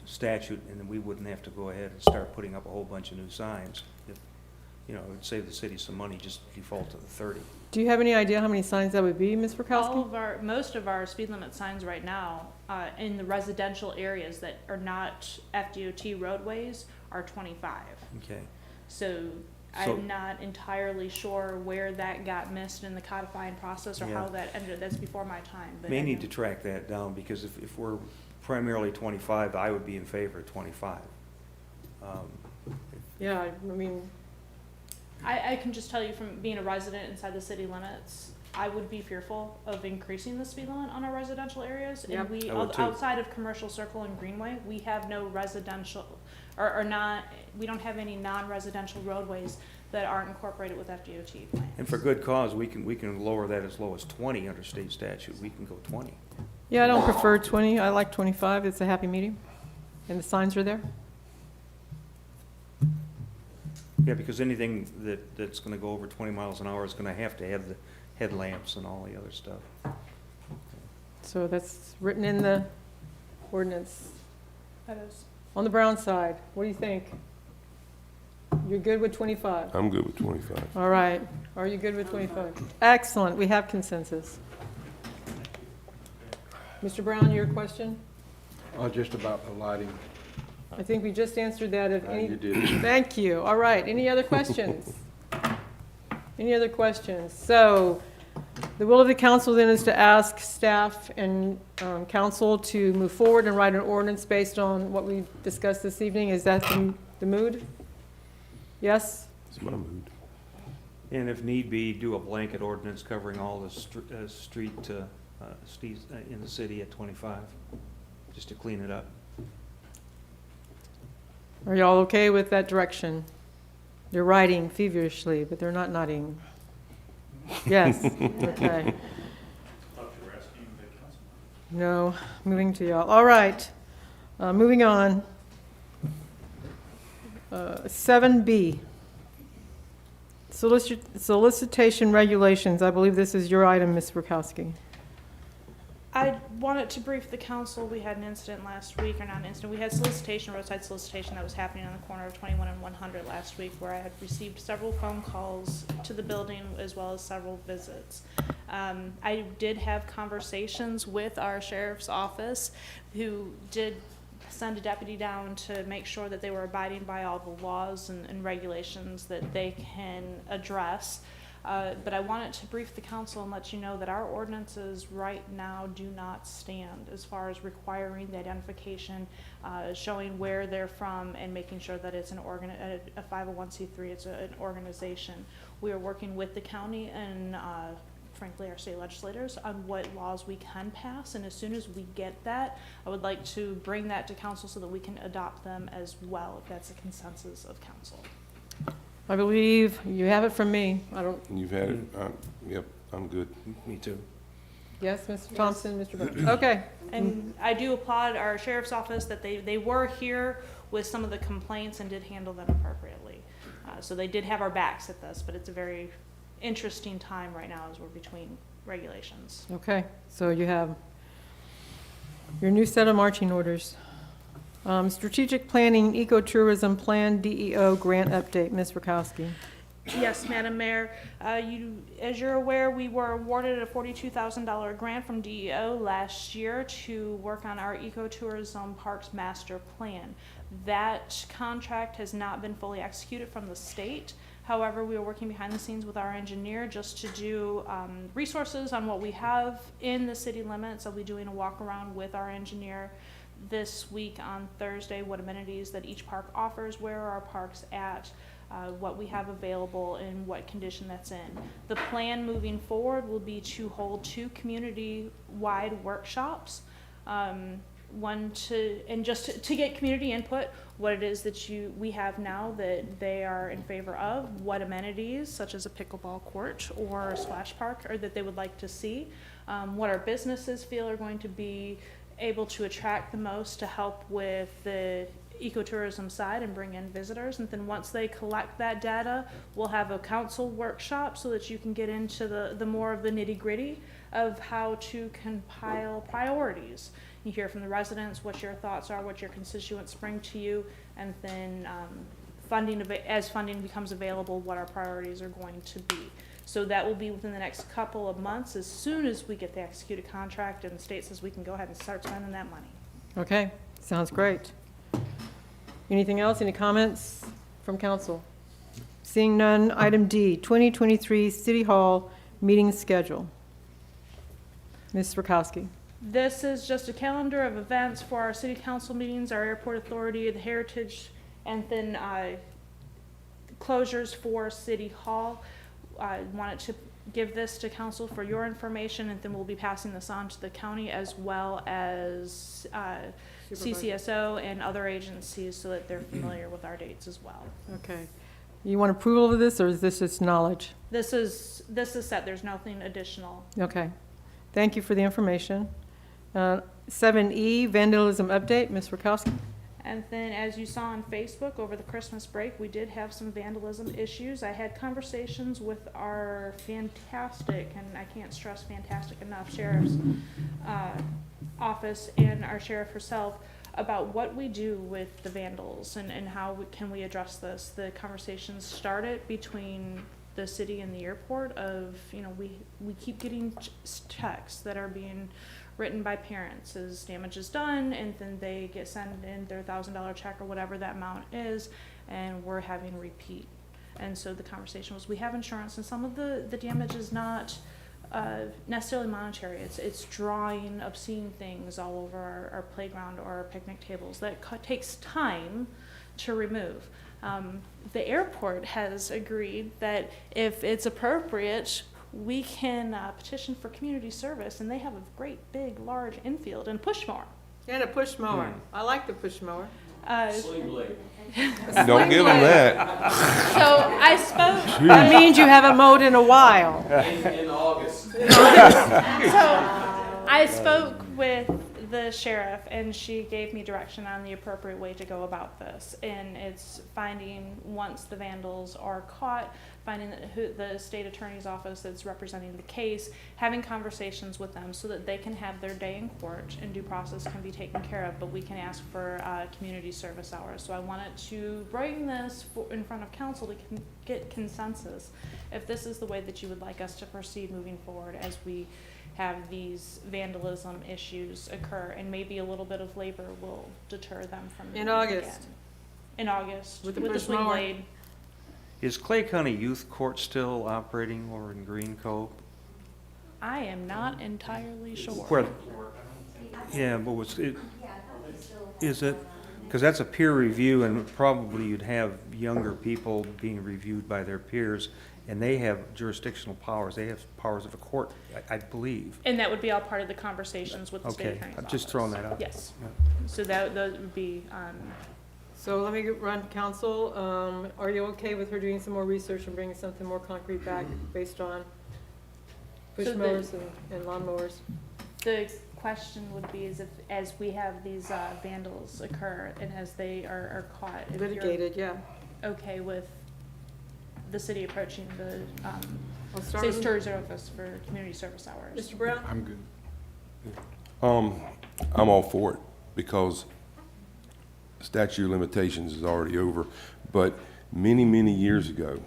Speaker 8: statute, and then we wouldn't have to go ahead and start putting up a whole bunch of new signs. If, you know, it would save the city some money, just default to the 30.
Speaker 1: Do you have any idea how many signs that would be, Ms.
Speaker 3: All
Speaker 1: Rakowski?
Speaker 3: of our, most of our speed limit signs right now, in the residential areas that are not FDOT roadways are 25.
Speaker 8: Okay.
Speaker 3: So
Speaker 8: So-
Speaker 3: I'm not entirely sure where that got missed in the codifying process or how
Speaker 8: Yeah.
Speaker 3: that ended. That's before my time. But
Speaker 8: May
Speaker 3: I
Speaker 8: need
Speaker 3: know-
Speaker 8: to track that down, because if we're primarily 25, I would be in favor of 25.
Speaker 1: Yeah, I mean,
Speaker 3: I can just tell you from being a resident inside the city limits, I would be fearful of increasing the speed limit on our residential areas.
Speaker 1: Yep.
Speaker 3: And we,
Speaker 8: I would too.
Speaker 3: outside of Commercial Circle and Greenway, we have no residential, or not, we don't have any non-residential roadways that aren't incorporated with FDOT plans.
Speaker 8: And for good cause, we can lower that as low as 20 under state statute. We can go 20.
Speaker 1: yeah, I don't prefer 20. I like 25. It's a happy medium. And the signs are there.
Speaker 8: Yeah, because anything that's going to go over 20 miles an hour is going to have the headlamps and all the other stuff.
Speaker 1: So that's written in the ordinance.
Speaker 3: That is.
Speaker 1: On the Brown side, what do you think? You're good with 25?
Speaker 4: I'm good with 25.
Speaker 1: All right. Are you good with 25? Excellent. We have consensus. Mr. Brown, your question?
Speaker 13: Just about the lighting.
Speaker 1: I think we just answered that. If any,
Speaker 13: You did.
Speaker 1: thank you. All right. Any other questions? Any other questions? So the will of the council then is to ask staff and council to move forward and write an ordinance based on what we discussed this evening. Is that the mood? Yes?
Speaker 4: It's my mood.
Speaker 8: And if need be, do a blanket ordinance covering all the street in the city at 25, just to clean it up.
Speaker 1: Are y'all okay with that direction? They're writing feverishly, but they're not nodding. Yes, okay. No, moving to y'all. All right, moving on. 7B, solicitation regulations. I believe this is your item, Ms. Rakowski.
Speaker 3: I wanted to brief the council. We had an incident last week, or not an incident, we had solicitation, roadside solicitation that was happening on the corner of 21 and 100 last week, where I had received several phone calls to the building as well as several visits. I did have conversations with our sheriff's office, who did send a deputy down to make sure that they were abiding by all the laws and regulations that they can address. But I wanted to brief the council and let you know that our ordinances right now do not stand as far as requiring the identification, showing where they're from, and making sure that it's a 501c3, it's an organization. We are working with the county and frankly our state legislators on what laws we can pass, and as soon as we get that, I would like to bring that to council so that we can adopt them as well, if that's a consensus of council.
Speaker 1: I believe you have it from me. I don't,
Speaker 4: You've had it? Yep, I'm good.
Speaker 8: Me too.
Speaker 1: yes, Mr. Thompson, Mr. Brown? Okay.
Speaker 3: And I do applaud our sheriff's office that they were here with some of the complaints and did handle them appropriately. So they did have our backs at this, but it's a very interesting time right now as we're between regulations.
Speaker 1: Okay, so you have your new set of marching orders. Strategic Planning Ecotourism Plan DEO Grant Update, Ms. Rakowski.
Speaker 3: Yes, Madam Mayor. As you're aware, we were awarded a $42,000 grant from DEO last year to work on our ecotourism parks master plan. That contract has not been fully executed from the state. However, we are working behind the scenes with our engineer just to do resources on what we have in the city limits. I'll be doing a walk around with our engineer this week on Thursday, what amenities that each park offers, where are our parks at, what we have available, and what condition that's in. The plan moving forward will be to hold 2 community-wide workshops to get community input, what it is that we have now that they are in favor of, what amenities such as a pickleball court or a splash park or that they would like to see, what our businesses feel are going to be able to attract the most to help with the ecotourism side and bring in visitors. And then once they collect that data, we'll have a council workshop so that you can get into the more of the nitty gritty of how to compile priorities. You hear from the residents what your thoughts are, what your constituents bring to you, and then as funding becomes available, what our priorities are going to be. So that will be within the next couple of months, as soon as we get the executed contract and the state says we can go ahead and start spending that money.
Speaker 1: Okay, sounds great. Anything else? Any comments from council? Seeing none, item D, 2023 City Hall meeting schedule. Ms. Rakowski.
Speaker 3: This is just a calendar of events for our city council meetings, our airport authority, the heritage, and then closures for City Hall. I wanted to give this to council for your information, and then we'll be passing this on to the county as well as CCSO and other agencies so that they're familiar with our dates as well.
Speaker 1: Okay. You want approval of this, or is this just knowledge?
Speaker 3: This is set. There's nothing additional.
Speaker 1: Okay. Thank you for the information. 7E, vandalism update. Ms. Rakowski.
Speaker 3: And then, as you saw on Facebook over the Christmas break, we did have some vandalism issues. I had conversations with our fantastic, and I can't stress fantastic enough, sheriff's office and our sheriff herself about what we do with the vandals and how can we address this. The conversations started between the city and the airport of, we keep getting checks that are being written by parents as damage is done, and then they sent in their $1,000 check or whatever that amount is, and we're having repeat. And so the conversation was, we have insurance, and some of the damage is not necessarily monetary. It's drawing obscene things all over our playground or our picnic tables that takes time to remove. The airport has agreed that if it's appropriate, we can petition for community service, and they have a great big large infield and push mower.
Speaker 1: And a push mower. I like the push mower.
Speaker 12: Sling blade.
Speaker 4: Don't give them that.
Speaker 3: So I spoke.
Speaker 1: That means you haven't mowed in a while.
Speaker 12: In August.
Speaker 3: So I spoke with the sheriff, and she gave me direction on the appropriate way to go about this. And it's finding, once the vandals are caught, finding the state attorney's office that's representing the case, having conversations with them so that they can have their day in court and due process can be taken care of, but we can ask for community service hours. So I wanted to bring this in front of council to get consensus if this is the way that you would like us to proceed moving forward as we have these vandalism issues occur, and maybe a little bit of labor will deter them from
Speaker 1: In
Speaker 3: doing it
Speaker 1: August.
Speaker 3: again. In August,
Speaker 1: With the
Speaker 3: with the
Speaker 1: push
Speaker 3: swing
Speaker 1: mower.
Speaker 3: blade.
Speaker 8: Is Clay County Youth Court still operating over in Green Cove?
Speaker 3: I am not entirely sure.
Speaker 8: Where, yeah, but is it, because that's a peer review, and probably you'd have younger people being reviewed by their peers, and they have jurisdictional powers. They have powers of a court, I believe.
Speaker 3: And that would be all part of the conversations with the state
Speaker 8: Okay,
Speaker 3: attorney's
Speaker 8: I'm just
Speaker 3: office.
Speaker 8: throwing that out.
Speaker 3: Yes.
Speaker 8: Yeah.
Speaker 3: So that would be,
Speaker 1: So let me run to council. Are you okay with her doing some more research and bringing something more concrete back based on push
Speaker 3: So the-
Speaker 1: mowers and lawn mowers?
Speaker 3: the question would be is if, as we have these vandals occur and as they are caught, if you're
Speaker 1: Litigated, yeah.
Speaker 3: okay with the city approaching the
Speaker 1: I'll start
Speaker 3: state
Speaker 1: with
Speaker 3: attorney's office for community service hours.
Speaker 1: Mr. Brown?
Speaker 13: I'm good.
Speaker 4: I'm all for it because statute of limitations is already over. But many, many years ago,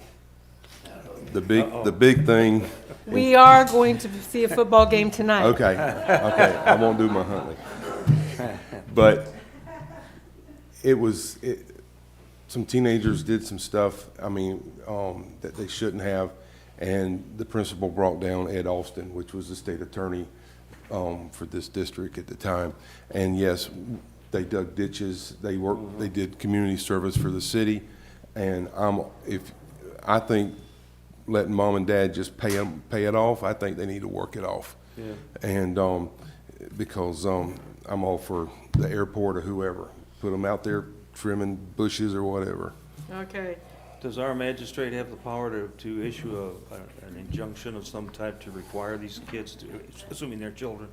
Speaker 4: the big thing.
Speaker 1: We are going to see a football game tonight.
Speaker 4: Okay, I won't do my hunting. But some teenagers did some stuff, that they shouldn't have, and the principal brought down Ed Alston, which was the state attorney for this district at the time. And yes, they dug ditches, they did community service for the city, and I think letting mom and dad just pay it off, I think they need to work it off.
Speaker 8: Yeah.
Speaker 4: And because I'm all for the airport or whoever. Put them out there trimming bushes or whatever.
Speaker 1: Okay.
Speaker 8: Does our magistrate have the power to issue an injunction of some type to require these kids, to, assuming they're children,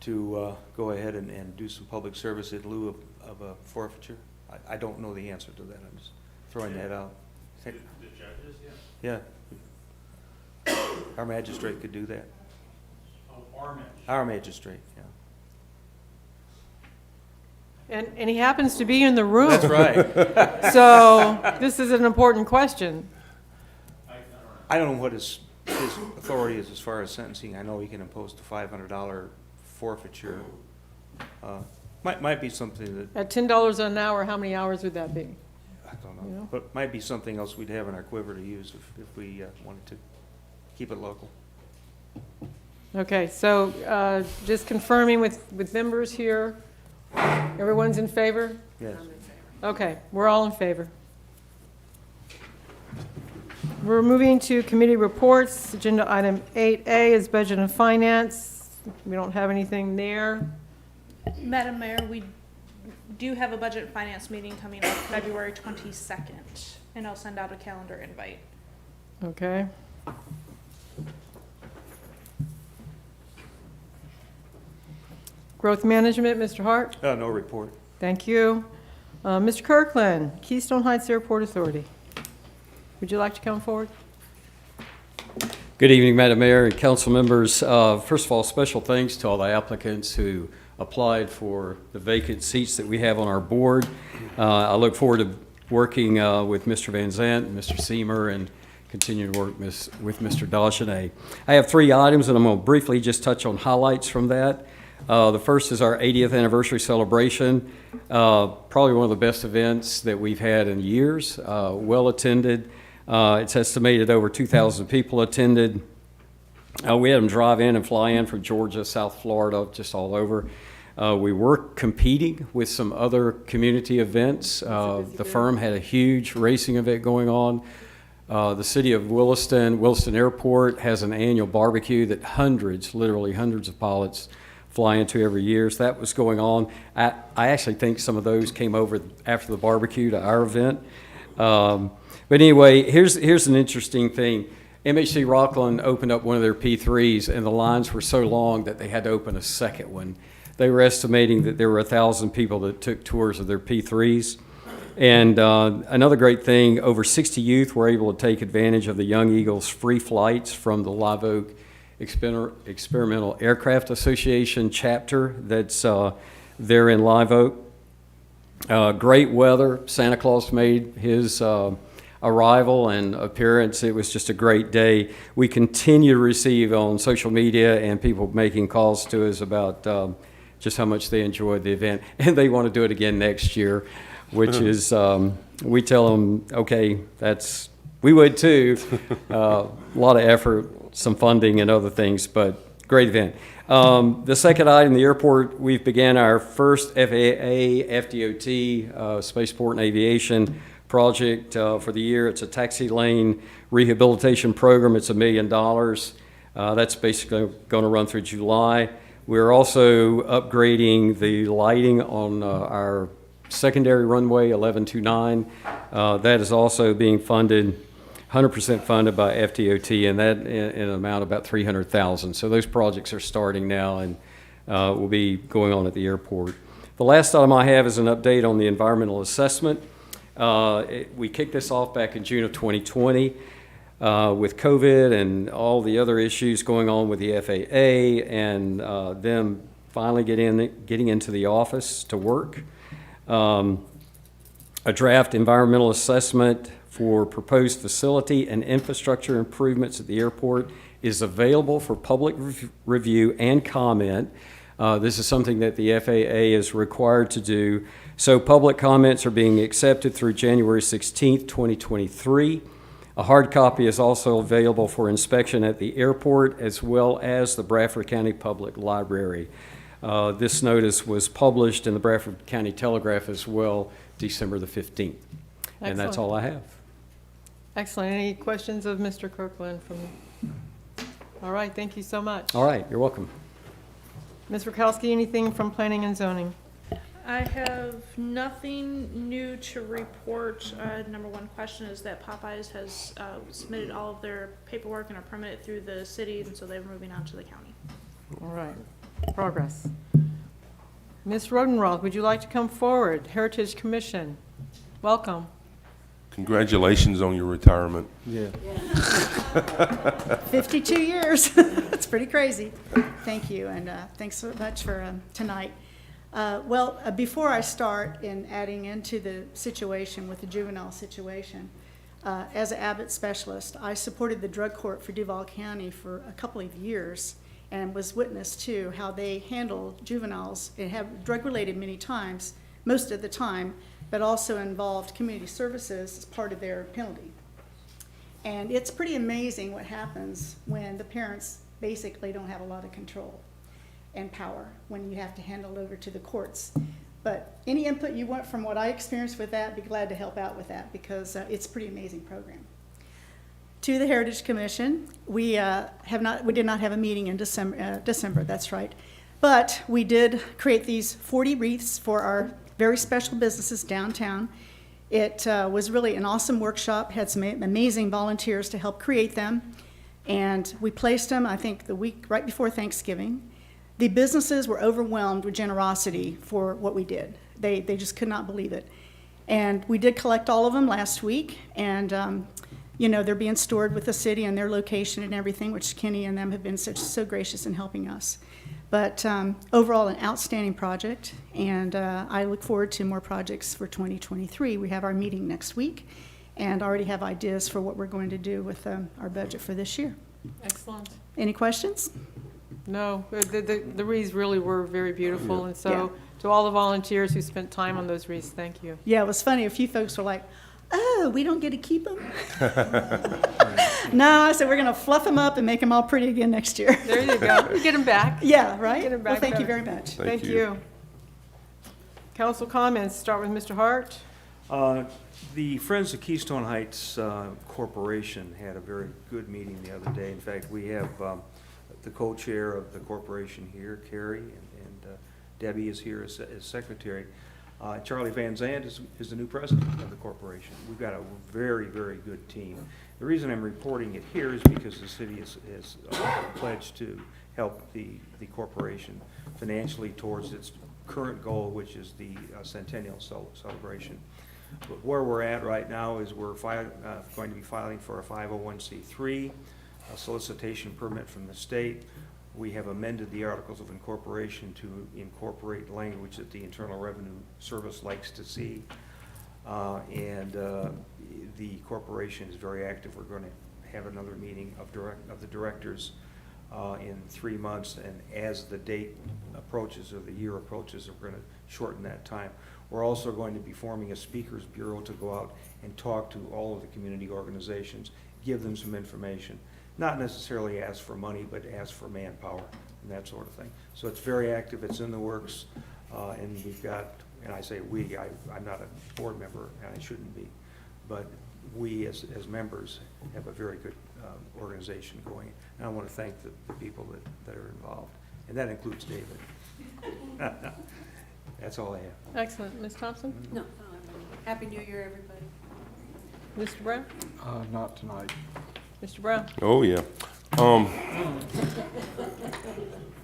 Speaker 8: to go ahead and do some public service in lieu of a forfeiture? I don't know the answer to that. I'm just throwing that out.
Speaker 10: The judges, yeah.
Speaker 8: Yeah. Our magistrate could do that.
Speaker 10: Oh, our magistrate.
Speaker 8: Our magistrate, yeah.
Speaker 1: And he happens to be in the room.
Speaker 8: That's right.
Speaker 1: So this is an important question.
Speaker 8: I don't know what his authority is as far as sentencing. I know he can impose the $500 forfeiture. Might be something that,
Speaker 1: At $10 an hour, how many hours would that be?
Speaker 8: I don't
Speaker 1: You
Speaker 8: know,
Speaker 1: know?
Speaker 8: but might be something else we'd have in our quiver to use if we wanted to keep it local.
Speaker 1: Okay, so just confirming with members here, everyone's in favor?
Speaker 8: Yes.
Speaker 1: Okay, we're all in favor. We're moving to committee reports. Agenda item 8A is budget and finance. We don't have anything there.
Speaker 3: Madam Mayor, we do have a budget and finance meeting coming up February 22nd, and I'll send out a calendar invite.
Speaker 1: Okay. Growth management, Mr. Hart.
Speaker 8: No report.
Speaker 1: Thank you. Mr. Kirkland, Keystone Heights Airport Authority. Would you like to come forward?
Speaker 14: Good evening, Madam Mayor and council members. First of all, special thanks to all the applicants who applied for the vacant seats that we have on our board. I look forward to working with Mr. Van Zant and Mr. Seamer and continue to work with Mr. Dagenet. I have 3 items, and I'm going to briefly just touch on highlights from that. The first is our 80th anniversary celebration. Probably one of the best events that we've had in years. Well attended. It's estimated over 2,000 people attended. We had them drive in and fly in from Georgia, South Florida, just all over. We were competing with some other community events. The firm had a huge racing event going on. The city of Williston Airport has an annual barbecue that literally hundreds of pilots fly into every year. So that was going on. I actually think some of those came over after the barbecue to our event. But anyway, here's an interesting thing. MHC Rockland opened up one of their P3s, and the lines were so long that they had to open a second one. They were estimating that there were 1,000 people that took tours of their P3s. And another great thing, over 60 youth were able to take advantage of the Young Eagles free flights from the Live Oak Experimental Aircraft Association chapter that's there in Live Oak. Great weather. Santa Claus made his arrival and appearance. It was just a great day. We continue to receive on social media and people making calls to us about just how much they enjoyed the event, and they want to do it again next year, which is, we tell them, okay, we would too. A lot of effort, some funding and other things, but great event. The second item, the airport, we've began our first FAA FDOT Spaceport and Aviation project for the year. It's a taxi lane rehabilitation program. It's $1 million. That's basically going to run through July. We're also upgrading the lighting on our secondary runway 1129. That is also being funded, 100% funded by FDOT, and that in an amount of about $300,000. So those projects are starting now and will be going on at the airport. The last item I have is an update on the environmental assessment. We kicked this off back in June of 2020 with COVID and all the other issues going on with the FAA and them finally getting into the office to work. A draft environmental assessment for proposed facility and infrastructure improvements at the airport is available for public review and comment. This is something that the FAA is required to do. So public comments are being accepted through January 16th, 2023. A hard copy is also available for inspection at the airport as well as the Bradford County Public Library. This notice was published in the Bradford County Telegraph as well, December the 15th. And that's all I have.
Speaker 1: Excellent. Any questions of Mr. Kirkland All right, thank you so much.
Speaker 14: All right, you're welcome.
Speaker 1: Ms. Rakowski, anything from planning and zoning?
Speaker 3: I have nothing new to report. Number one question is that Popeyes has submitted all of their paperwork and are permitted through the city, and so they're moving on to the county.
Speaker 1: All right, progress. Ms. Rodenroth, would you like to come forward? Heritage Commission, welcome.
Speaker 4: Congratulations on your retirement.
Speaker 8: Yeah.
Speaker 5: 52 years. That's pretty crazy. Thank you, and thanks so much for tonight. Before I start in adding into the situation with the juvenile situation, as an Abbott specialist, I supported the drug court for Duval County for a couple of years and was witness to how they handle juveniles. It have drug-related many times, most of the time, but also involved community services as part of their penalty. And it's pretty amazing what happens when the parents basically don't have a lot of control and power when you have to handle it over to the courts. But any input you want from what I experienced with that, be glad to help out with that, because it's a pretty amazing program. To the Heritage Commission, we did not have a meeting in December, that's right. But we did create these 40 wreaths for our very special businesses downtown. It was really an awesome workshop, had some amazing volunteers to help create them. And we placed them, I think, the week right before Thanksgiving. The businesses were overwhelmed with generosity for what we did. They just could not believe it. And we did collect all of them last week, and they're being stored with the city and their location and everything, which Kenny and them have been so gracious in helping us. But overall, an outstanding project, and I look forward to more projects for 2023. We have our meeting next week, and already have ideas for what we're going to do with our budget for this year.
Speaker 1: Excellent.
Speaker 5: Any questions?
Speaker 1: No, the wreaths really were very beautiful, and so to all the volunteers who spent time on those wreaths, thank you.
Speaker 5: Yeah, it was funny. A few folks were like, "Oh, we don't get to keep them?" No, I said we're going to fluff them up and make them all pretty again next year.
Speaker 1: There you go. You get them back.
Speaker 5: Yeah, right?
Speaker 1: Get 'em back
Speaker 5: Well, thank you
Speaker 1: better.
Speaker 5: very much.
Speaker 1: Thank you. Council comments, start with Mr. Hart.
Speaker 8: The Friends of Keystone Heights Corporation had a very good meeting the other day. In fact, we have the co-chair of the corporation here, Carrie, and Debbie is here as secretary. Charlie Van Zandt is the new president of the corporation. We've got a very, very good team. The reason I'm reporting it here is because the city has pledged to help the corporation financially towards its current goal, which is the centennial celebration. But where we're at right now is we're going to be filing for a 501c3, a solicitation permit from the state. We have amended the Articles of Incorporation to incorporate language that the Internal Revenue Service likes to see. The corporation is very active. We're going to have another meeting of the directors in 3 months, and as the date approaches or the year approaches, we're going to shorten that time. We're also going to be forming a speakers bureau to go out and talk to all of the community organizations, give them some information. Not necessarily ask for money, but ask for manpower and that sort of thing. So it's very active, it's in the works, and we've got, and I say we, I'm not a board member, and I shouldn't be, but we as members have a very good organization going. And I want to thank the people that are involved, and that includes David. That's all I have.
Speaker 1: Excellent. Ms. Thompson?
Speaker 6: No, Happy New Year, everybody.
Speaker 1: Mr. Brown?
Speaker 13: Not tonight.
Speaker 1: Mr. Brown?
Speaker 4: Oh, yeah.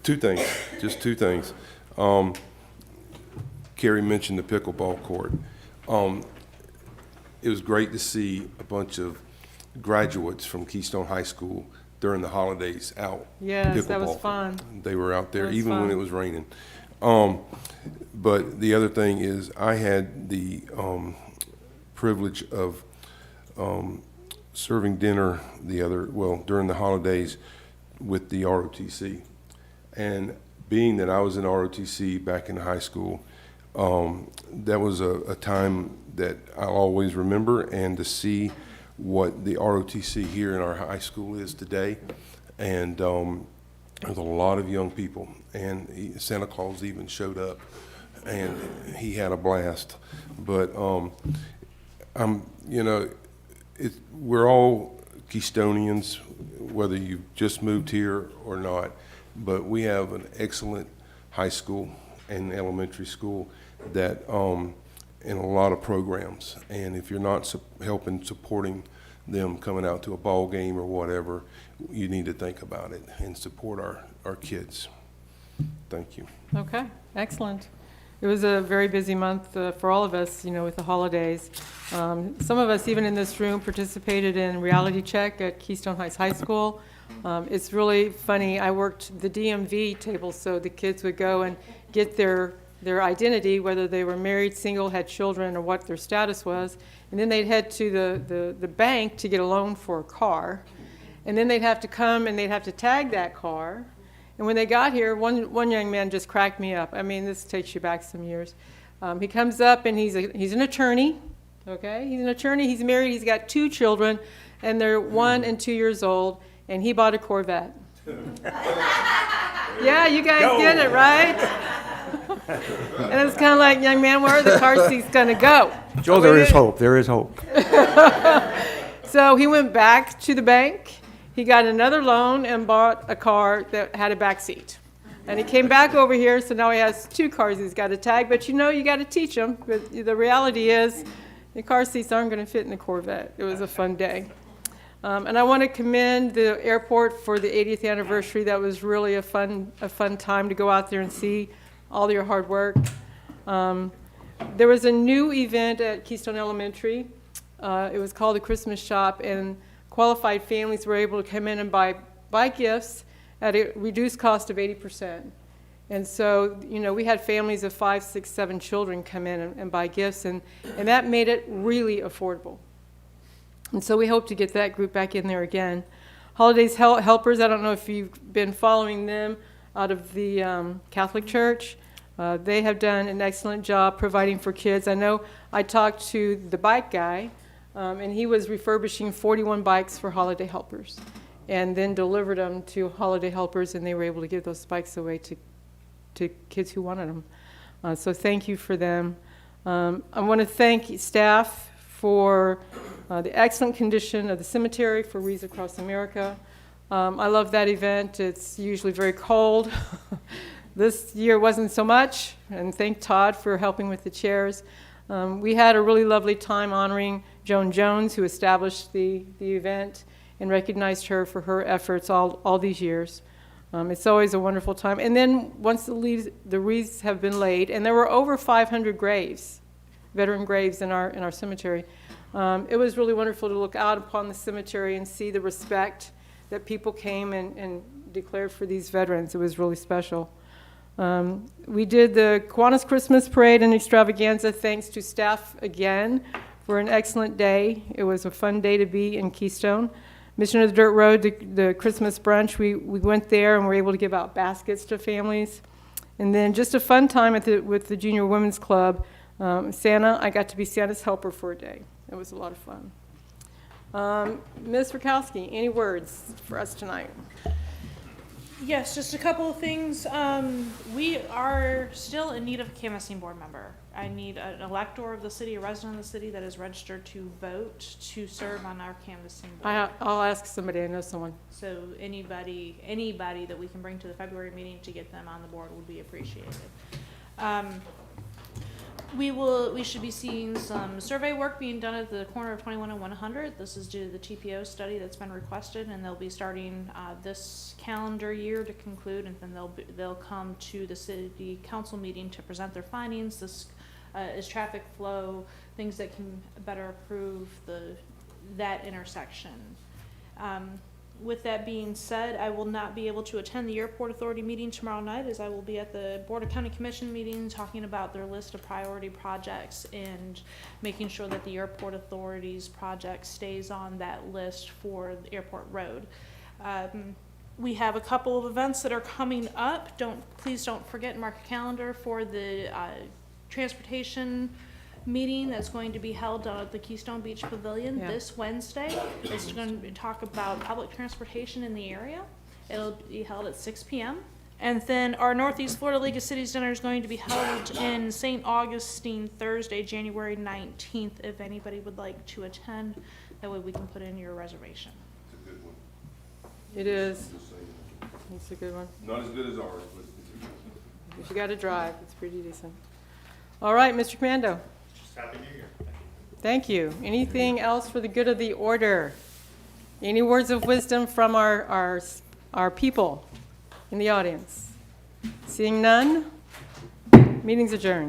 Speaker 4: Two things, just two things. Carrie mentioned the pickleball court. It was great to see a bunch of graduates from Keystone High School during the holidays out.
Speaker 1: Yes, that was
Speaker 4: pickleball.
Speaker 1: fun.
Speaker 4: They were out there
Speaker 1: That was
Speaker 4: even when
Speaker 1: fun.
Speaker 4: it was raining. But the other thing is I had the privilege of serving dinner during the holidays with the ROTC. And being that I was in ROTC back in high school, that was a time that I'll always remember, and to see what the ROTC here in our high school is today. And there's a lot of young people, and Santa Claus even showed up, and he had a blast. But we're all Keystonians, whether you've just moved here or not, but we have an excellent high school and elementary school that, in a lot of programs. And if you're not helping, supporting them coming out to a ball game or whatever, you need to think about it and support our kids. Thank you.
Speaker 1: Okay, excellent. It was a very busy month for all of us, with the holidays. Some of us, even in this room, participated in Reality Check at Keystone Heights High School. It's really funny. I worked the DMV table, so the kids would go and get their identity, whether they were married, single, had children, or what their status was. And then they'd head to the bank to get a loan for a car. And then they'd have to come and they'd have to tag that car. And when they got here, one young man just cracked me up. I mean, this takes you back some years. He comes up and he's an attorney, okay? He's an attorney, he's married, he's got 2 children, and they're 1 and 2 years old, and he bought a Corvette. Yeah, you guys get it, right? And it's kind of like, young man, where are the car seats going to go?
Speaker 8: Joe, there is hope. There is hope.
Speaker 1: So he went back to the bank. He got another loan and bought a car that had a back seat. And he came back over here, so now he has 2 cars he's got to tag. But you got to teach him. But the reality is, the car seats aren't going to fit in the Corvette. It was a fun day. And I want to commend the airport for the 80th anniversary. That was really a fun time to go out there and see all your hard work. There was a new event at Keystone Elementary. It was called the Christmas Shop, and qualified families were able to come in and buy gifts at a reduced cost of 80%. And so, we had families of 5, 6, 7 children come in and buy gifts, and that made it really affordable. And so we hope to get that group back in there again. Holidays Helpers, I don't know if you've been following them out of the Catholic Church. They have done an excellent job providing for kids. I know I talked to the bike guy, and he was refurbishing 41 bikes for Holiday Helpers and then delivered them to Holiday Helpers, and they were able to give those bikes away to kids who wanted them. So thank you for them. I want to thank staff for the excellent condition of the cemetery for Wreaths Across America. I love that event. It's usually very cold. This year wasn't so much, and thank Todd for helping with the chairs. We had a really lovely time honoring Joan Jones, who established the event, and recognized her for her efforts all these years. It's always a wonderful time. And then once the wreaths have been laid, and there were over 500 graves, veteran graves in our cemetery, it was really wonderful to look out upon the cemetery and see the respect that people came and declared for these veterans. It was really special. We did the Kiwanis Christmas Parade and Extravaganza, thanks to staff again for an excellent day. It was a fun day to be in Keystone. Mission of the Dirt Road, the Christmas brunch, we went there and were able to give out baskets to families. And then just a fun time with the Junior Women's Club. I got to be Santa's helper for a day. It was a lot of fun. Ms. Rakowski, any words for us tonight?
Speaker 3: Yes, just a couple of things. We are still in need of a canvassing board member. I need an elector of the city, a resident of the city that is registered to vote to serve on our canvassing board.
Speaker 1: I'll ask somebody. I know someone.
Speaker 3: So anybody that we can bring to the February meeting to get them on the board would be appreciated. We should be seeing some survey work being done at the corner of 21 and 100. This is due to the TPO study that's been requested, and they'll be starting this calendar year to conclude, and then they'll come to the city council meeting to present their findings. This is traffic flow, things that can better improve that intersection. With that being said, I will not be able to attend the Airport Authority meeting tomorrow night, as I will be at the Board of County Commission meeting talking about their list of priority projects and making sure that the Airport Authority's project stays on that list for the Airport Road. We have a couple of events that are coming up. Please don't forget and mark a calendar for the transportation meeting that's going to be held at the Keystone Beach Pavilion this Wednesday. It's going to talk about public transportation in the area. It'll be held at 6 p.m. And then our Northeast Florida League of Cities Dinner is going to be held in St. Augustine Thursday, January 19th, if anybody would like to attend. That way we can put in your reservation.
Speaker 4: It's a good one.
Speaker 1: It is. It's a good one.
Speaker 4: Not as good as ours, but it's a good one.
Speaker 1: If you got to drive, it's pretty decent. All right, Mr. Commando.
Speaker 10: Just Happy New Year.
Speaker 1: Thank you. Anything else for the good of the order? Any words of wisdom from our people in the audience? Seeing none, meeting's adjourned.